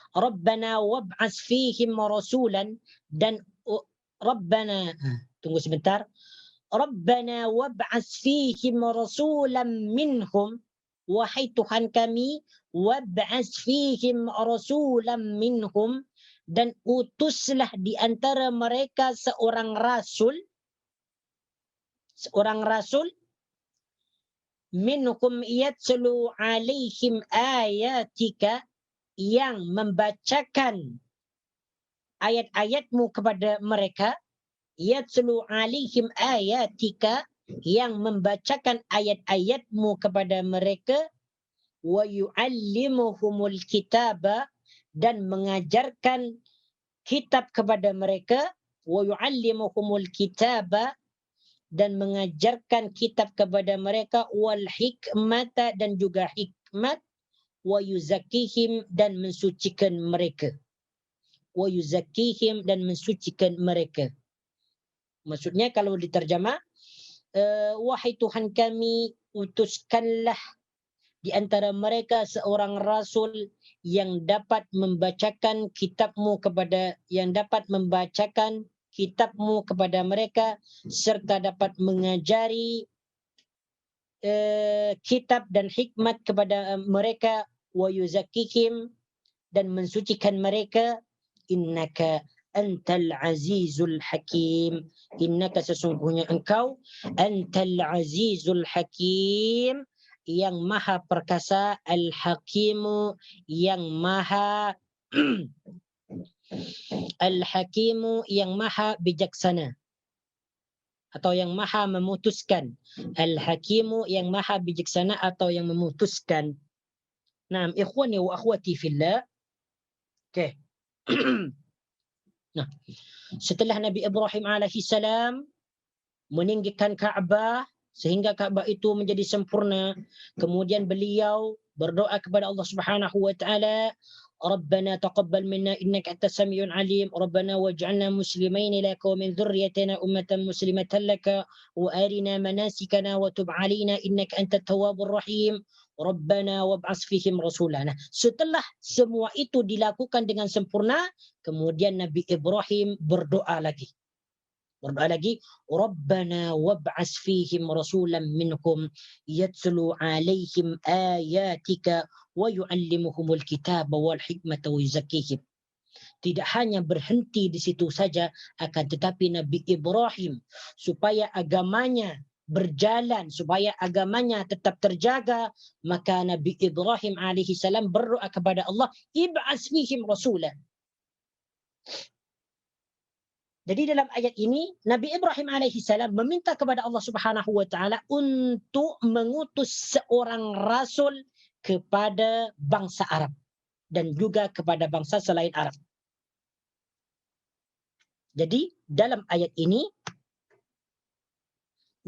Rabbana wab'as fihim rasulan, dan Rabbana, tunggu sebentar. Rabbana wab'as fihim rasulan minhum, wahai Tuhan kami, wab'as fihim rasulan minhum, dan utuslah di antara mereka seorang rasul minhum yatlu 'alaihim ayatika, yang membacakan ayat-ayatmu kepada mereka, yatlu 'alaihim ayatika, yang membacakan ayat-ayatmu kepada mereka, wa yu'allimuhumul kitaba, dan mengajarkan kitab kepada mereka, wa yu'allimuhumul kitaba, dan mengajarkan kitab kepada mereka, wal hikmata, dan juga hikmat, wa yuzakkihim, dan mensucikan mereka. Wa yuzakkihim, dan mensucikan mereka. Maksudnya kalau diterjemah, wahai Tuhan kami, utuskanlah di antara mereka seorang rasul yang dapat membacakan kitabmu kepada mereka, serta dapat mengajari kitab dan hikmat kepada mereka, wa yuzakkihim, dan mensucikan mereka, innaka antal azizul hakim, innaka, sesungguhnya engkau, antal azizul hakim, yang maha perkasa, al hakimu, yang maha al hakimu, yang maha bijaksana, atau yang maha memutuskan. Al-Hakimu, yang maha bijaksana atau yang memutuskan. Nah, ikhwani wa akhwati fillah. Okey. Nah, setelah Nabi Ibrahim alaihi salam meninggikan Kaabah sehingga Kaabah itu menjadi sempurna, kemudian beliau berdoa kepada Allah Subhanahu wa taala, Rabbana taqabbal minna innaka antas samiul alim, Rabbana waj'alna muslimaini laka wa min dhurriyyatina ummatan muslimatan laka wa arina manasikana wa tub 'alaina innaka antat tawwabur rahim, Rabbana wab'as fihim rasulana. Setelah semua itu dilakukan dengan sempurna, kemudian Nabi Ibrahim berdoa lagi. Berdoa lagi, Rabbana wab'as fihim rasulan minhum yatlu alaihim ayatika wa yu'allimuhumul kitaba wal hikmata wa yuzakkihim. Tidak hanya berhenti di situ saja, akan tetapi Nabi Ibrahim supaya agamanya berjalan, supaya agamanya tetap terjaga, maka Nabi Ibrahim alaihi salam berdoa kepada Allah, ib'as fihim rasulan. Jadi dalam ayat ini Nabi Ibrahim alaihi salam meminta kepada Allah Subhanahu wa taala untuk mengutus seorang rasul kepada bangsa Arab dan juga kepada bangsa selain Arab. Jadi dalam ayat ini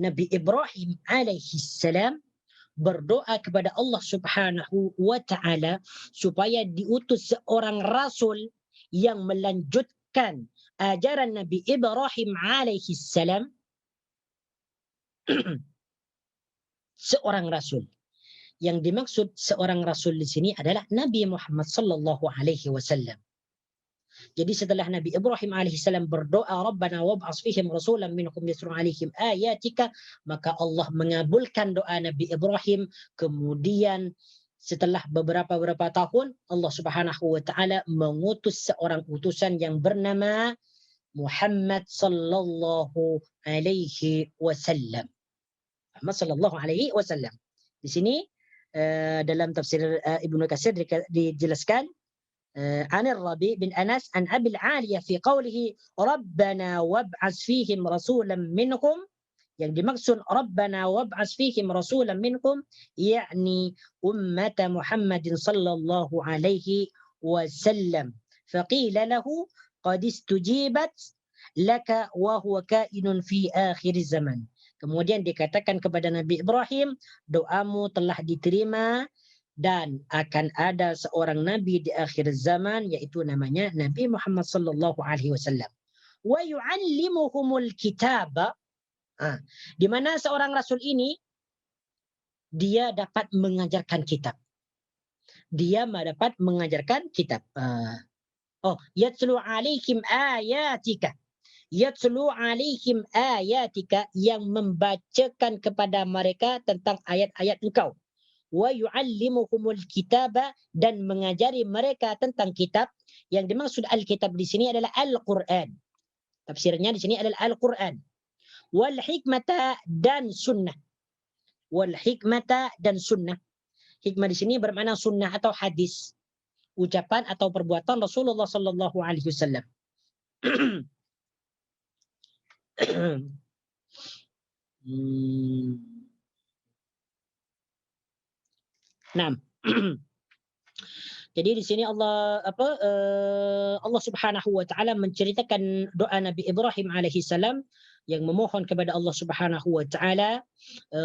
Nabi Ibrahim alaihi salam berdoa kepada Allah Subhanahu wa taala supaya diutus seorang rasul yang melanjutkan ajaran Nabi Ibrahim alaihi salam. Seorang rasul. Yang dimaksud seorang rasul di sini adalah Nabi Muhammad sallallahu alaihi wasallam. Jadi setelah Nabi Ibrahim alaihissalam berdoa, Rabbana wab'as fihim rasulan minhum yatlu alaihim ayatika, maka Allah mengabulkan doa Nabi Ibrahim. Kemudian setelah beberapa tahun, Allah Subhanahu wa taala mengutus seorang utusan yang bernama Muhammad sallallahu alaihi wasallam. Muhammad sallallahu alaihi wasallam. Di sini dalam tafsir Ibnu Katsir dijelaskan عن الربيع بن أنس عن أبي العالية في قوله ربنا وابعث فيهم رسولا منهم. Yang dimaksud Rabbana wab'as fihim rasulan minhum yakni ummat Muhammadin sallallahu alaihi wasallam. Faqila lahu qad istujibat laka wa huwa kainun fi akhir zaman. Kemudian dikatakan kepada Nabi Ibrahim, doamu telah diterima dan akan ada seorang nabi di akhir zaman, yaitu namanya Nabi Muhammad sallallahu alaihi wasallam. Wa yu'allimuhumul kitaba, di mana seorang rasul ini dia dapat mengajarkan kitab. Dia dapat mengajarkan kitab. Yatlu alaihim ayatika. Yatlu alaihim ayatika, yang membacakan kepada mereka tentang ayat-ayat engkau. Wa yu'allimuhumul kitaba, dan mengajari mereka tentang kitab. Yang dimaksud al-kitab di sini adalah Al-Qur'an. Tafsirnya di sini adalah Al-Qur'an. Wal hikmata, dan sunnah. Wal hikmata, dan sunnah. Hikmah di sini bermakna sunnah atau hadis, ucapan atau perbuatan Rasulullah sallallahu alaihi wasallam. Nah, jadi di sini Allah Subhanahu wa taala menceritakan doa Nabi Ibrahim alaihi salam yang memohon kepada Allah Subhanahu wa taala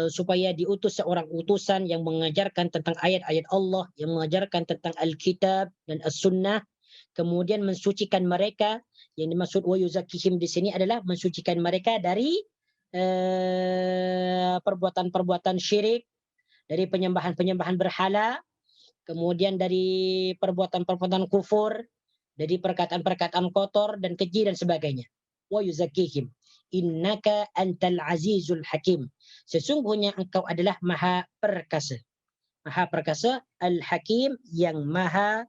supaya diutus seorang utusan yang mengajarkan tentang ayat-ayat Allah, yang mengajarkan tentang Alkitab dan As-Sunnah, kemudian mensucikan mereka. Yang dimaksud wa yuzakkihim di sini adalah mensucikan mereka dari perbuatan-perbuatan syirik, dari penyembahan-penyembahan berhala, kemudian dari perbuatan-perbuatan kufur, dari perkataan-perkataan kotor dan keji dan sebagainya. Wa yuzakkihim innaka antal azizul hakim. Sesungguhnya engkau adalah maha perkasa. Maha perkasa, al-hakim, yang maha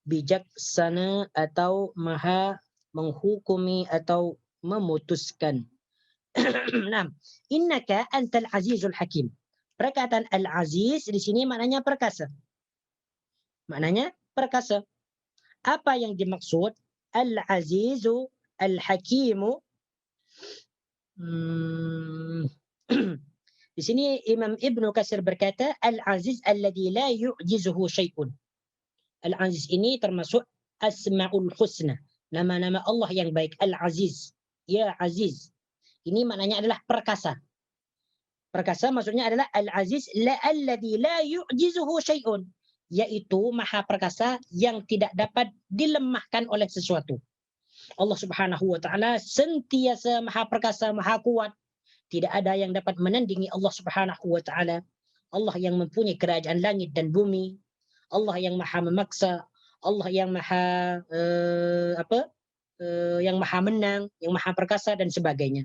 bijaksana atau maha menghukumi atau memutuskan. Nah, innaka antal azizul hakim. Perkataan al-aziz di sini maknanya perkasa. Maknanya perkasa. Apa yang dimaksud al-azizu, al-hakimu? Di sini Imam Ibnu Katsir berkata, al-aziz alladhi la yu'jizuhu syai'un. Al-aziz ini termasuk asma'ul husna, nama-nama Allah yang baik. Al-aziz, ya aziz. Ini maknanya adalah perkasa. Perkasa maksudnya adalah al-aziz alladhi la yu'jizuhu syai'un, yaitu maha perkasa yang tidak dapat dilemahkan oleh sesuatu. Allah Subhanahu wa taala sentiasa maha perkasa, maha kuat. Tidak ada yang dapat menandingi Allah Subhanahu wa taala. Allah yang mempunyai kerajaan langit dan bumi. Allah yang maha memaksa. Allah yang maha yang maha menang, yang maha perkasa dan sebagainya.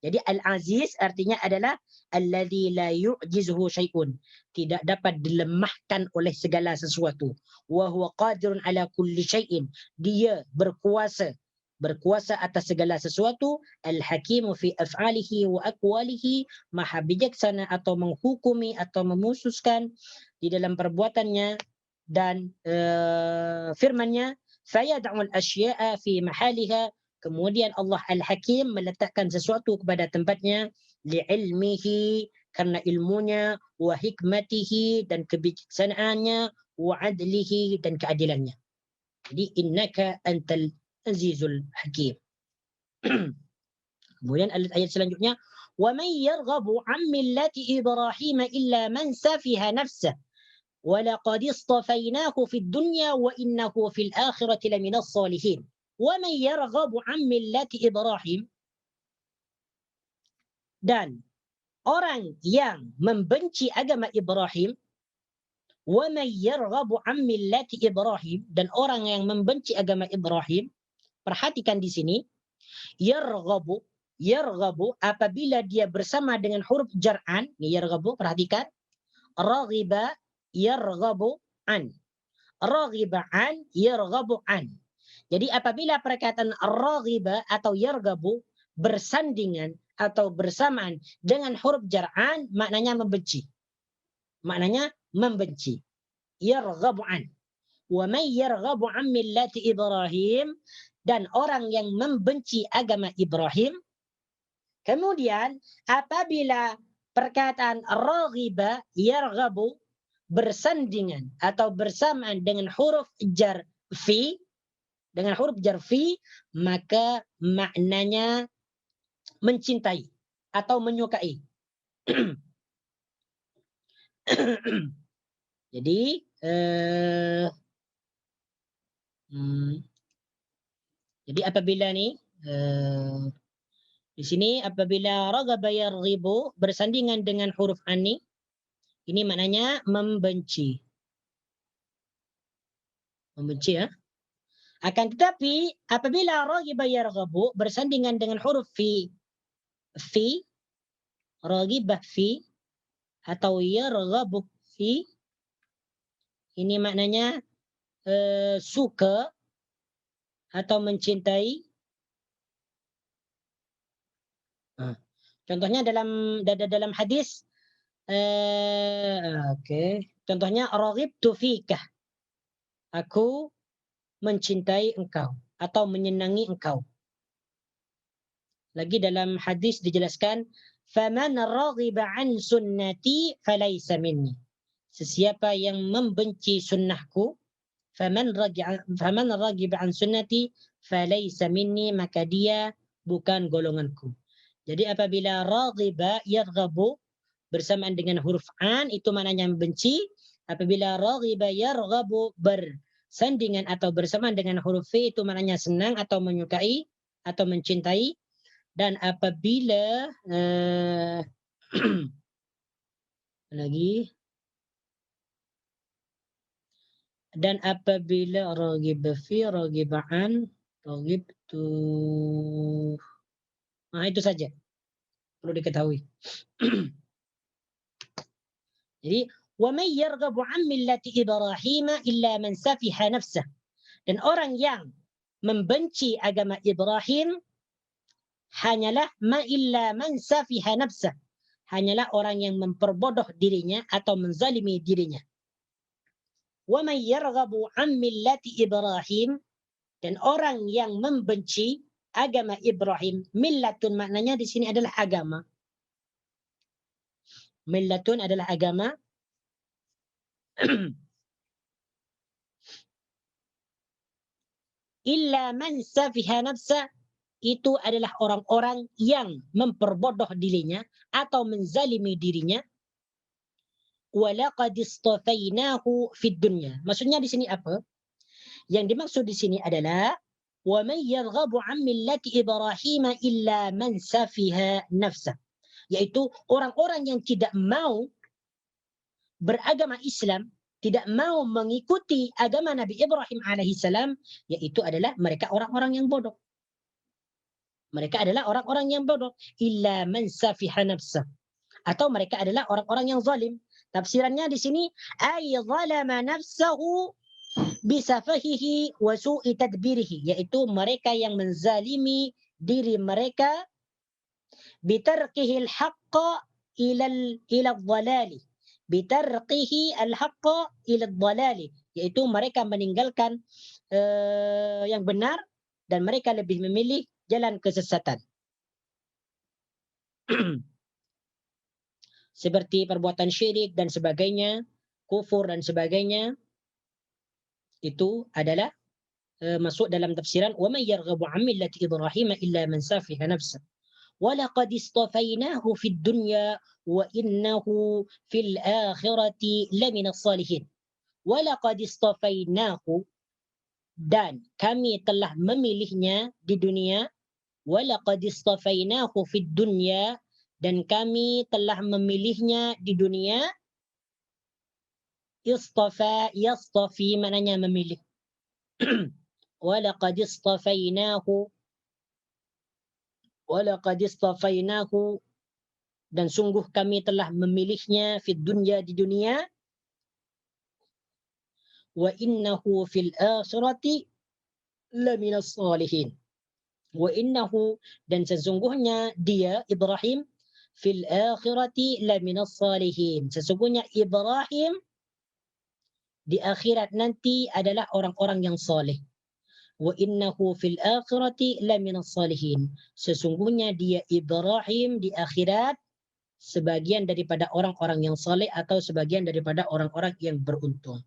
Jadi Al-Aziz artinya adalah alladzi la yu'jizuhu syai'un, tidak dapat dilemahkan oleh segala sesuatu. Wa huwa qadirun ala kulli syai'in, dia berkuasa atas segala sesuatu. Al-Hakimu fi af'alihi wa aqwalihi, maha bijaksana atau menghukumi atau memutuskan di dalam perbuatannya dan firman-Nya. Fayad'ul asya'a fi mahaliha, kemudian Allah Al-Hakim meletakkan sesuatu kepada tempatnya, li'ilmihi, karena ilmunya, wa hikmatihi, dan kebijaksanaannya, wa adlihi, dan keadilannya. Jadi innaka antal azizul hakim. Kemudian ayat selanjutnya, wa man yarghabu 'an millati Ibrahim illa man safiha nafsah ولقد اصطفيناه في الدنيا وإنه في الآخرة لمن الصالحين. ومن يرغب عن ملة إبراهيم, dan orang yang membenci agama Ibrahim, ومن يرغب عن ملة إبراهيم, dan orang yang membenci agama Ibrahim. Perhatikan di sini, yarghabu apabila dia bersama dengan huruf jar'an, yarghabu, perhatikan, raghiba yarghabu an. Raghiba an, yarghabu an. Jadi apabila perkataan raghiba atau yarghabu bersandingan atau bersamaan dengan huruf jar'an, maknanya membenci. Maknanya membenci. Yarghabu an. Wa man yarghabu an millati Ibrahim, dan orang yang membenci agama Ibrahim. Kemudian apabila perkataan raghiba yarghabu bersandingan atau bersamaan dengan huruf jar fi, maka maknanya mencintai atau menyukai. Jadi apabila di sini apabila raghaba yarghibu bersandingan dengan huruf ani, ini maknanya membenci. Membenci, ya. Akan tetapi apabila raghiba yarghabu bersandingan dengan huruf fi, raghibah fi atau yarghabu fi, ini maknanya suka atau mencintai. Contohnya dalam hadis, contohnya raghibtu fika, aku mencintai engkau atau menyenangi engkau. Lagi dalam hadis dijelaskan, faman raghiba an sunnati falaysa minni, sesiapa yang membenci sunnahku, faman raghiba an sunnati falaysa minni, maka dia bukan golonganku. Jadi apabila raghiba yarghabu bersamaan dengan huruf an, itu maknanya membenci. Apabila raghiba yarghabu bersandingan atau bersamaan dengan huruf fi, itu maknanya senang atau menyukai atau mencintai. Dan apabila dan apabila raghiba fi, raghiba an, raghibtu, itu saja perlu diketahui. Jadi wa may yarghabu an millati Ibrahim illa man safiha nafsah, dan orang yang membenci agama Ibrahim hanyalah illa man safiha nafsah, hanyalah orang yang memperbodoh dirinya atau menzalimi dirinya. Wa may yarghabu an millati Ibrahim, dan orang yang membenci agama Ibrahim, millatun maknanya di sini adalah agama. Millatun adalah agama. Illa man safiha nafsa, itu adalah orang-orang yang memperbodoh dirinya atau menzalimi dirinya. Walaqad istafainahu fid dunya. Maksudnya di sini apa? Yang dimaksud di sini adalah wa man yarghabu an millati Ibrahim illa man safiha nafsa, yaitu orang-orang yang tidak mau beragama Islam, tidak mau mengikuti agama Nabi Ibrahim alaihissalam, yaitu adalah mereka orang-orang yang bodoh. Mereka adalah orang-orang yang bodoh. Illa man safiha nafsah. Atau mereka adalah orang-orang yang zalim. Tafsirannya di sini ay zalama nafsahu bisafahihi wa su'i tadbirihi, yaitu mereka yang menzalimi diri mereka bitarqihi al-haqqa ila dhalali, bitarqihi al-haqqa ila dhalali, yaitu mereka meninggalkan yang benar dan mereka lebih memilih jalan kesesatan. Seperti perbuatan syirik dan sebagainya, kufur dan sebagainya, itu adalah masuk dalam tafsiran wa may yarghabu 'an millati Ibrahim illa man safiha nafsa wa laqad istafainahu fid dunya wa innahu fil akhirati laminas salihin. Wa laqad istafainahu, dan kami telah memilihnya di dunia, wa laqad istafainahu fid dunya, dan kami telah memilihnya di dunia. Istafa, yastafi maknanya memilih. Walaqad istafainahu, walaqad istafainahu, dan sungguh kami telah memilihnya fid dunya, di dunia. Wa innahu fil akhirati laminas salihin. Wa innahu, dan sesungguhnya dia Ibrahim fil akhirati laminas salihin. Sesungguhnya Ibrahim di akhirat nanti adalah orang-orang yang soleh. Wa innahu fil akhirati laminas salihin. Sesungguhnya dia Ibrahim di akhirat sebagian daripada orang-orang yang soleh atau sebagian daripada orang-orang yang beruntung.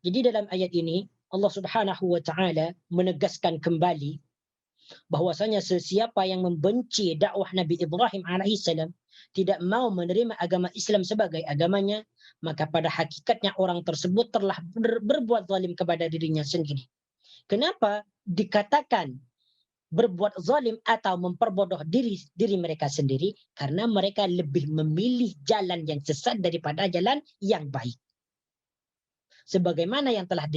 Jadi dalam ayat ini Allah Subhanahu wa taala menegaskan kembali bahwasanya sesiapa yang membenci dakwah Nabi Ibrahim alaihissalam, tidak mau menerima agama Islam sebagai agamanya, maka pada hakikatnya orang tersebut telah berbuat zalim kepada dirinya sendiri. Kenapa dikatakan berbuat zalim atau memperbodoh diri mereka sendiri? Karena mereka lebih memilih jalan yang sesat daripada jalan yang baik. Sebagaimana yang telah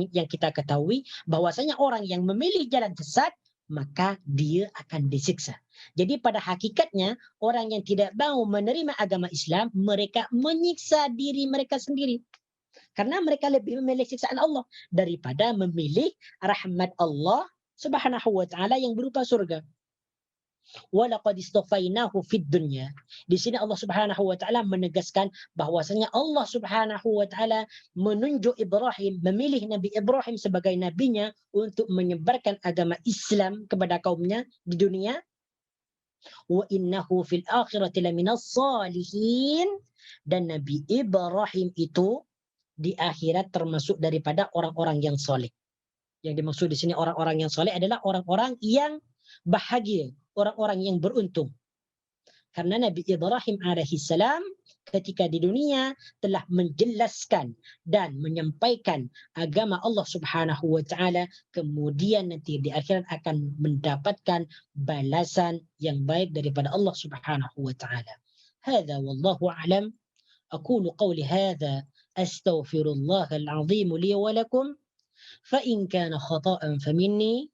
yang kita ketahui bahwasanya orang yang memilih jalan sesat maka dia akan disiksa. Jadi pada hakikatnya orang yang tidak mau menerima agama Islam, mereka menyiksa diri mereka sendiri. Karena mereka lebih memilih siksaan Allah daripada memilih rahmat Allah Subhanahu wa taala yang berupa surga. Walaqad istafainahu fid dunya. Di sini Allah Subhanahu wa taala menegaskan bahwasanya Allah Subhanahu wa taala menunjuk Ibrahim, memilih Nabi Ibrahim sebagai nabinya untuk menyebarkan agama Islam kepada kaumnya di dunia. Wa innahu fil akhirati laminas salihin, dan Nabi Ibrahim itu di akhirat termasuk daripada orang-orang yang soleh. Yang dimaksud di sini orang-orang yang soleh adalah orang-orang yang bahagia, orang-orang yang beruntung. Karena Nabi Ibrahim alaihissalam ketika di dunia telah menjelaskan dan menyampaikan agama Allah Subhanahu wa taala, kemudian nanti di akhirat akan mendapatkan balasan yang baik daripada Allah Subhanahu wa taala. Hadza wallahu a'lam. Aqulu qawli hadza astaghfirullahal azim li wa lakum fa in kana khata'an faminni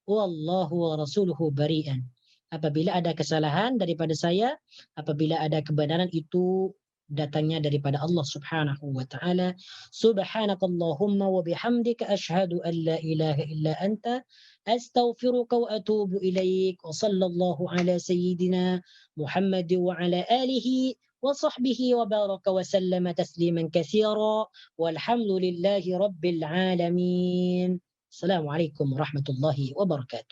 wallahu wa rasuluhu bari'an. Apabila ada kesalahan daripada saya, apabila ada kebenaran itu datangnya daripada Allah Subhanahu wa taala. Subhanakallahumma wa bihamdika asyhadu an la ilaha illa anta astaghfiruka wa atubu ilaik. Wa sallallahu ala sayyidina Muhammad wa ala alihi wa sahbihi wa baraka wa sallama tasliman katsira. Walhamdulillahi rabbil alamin. Assalamualaikum warahmatullahi wabarakatuh.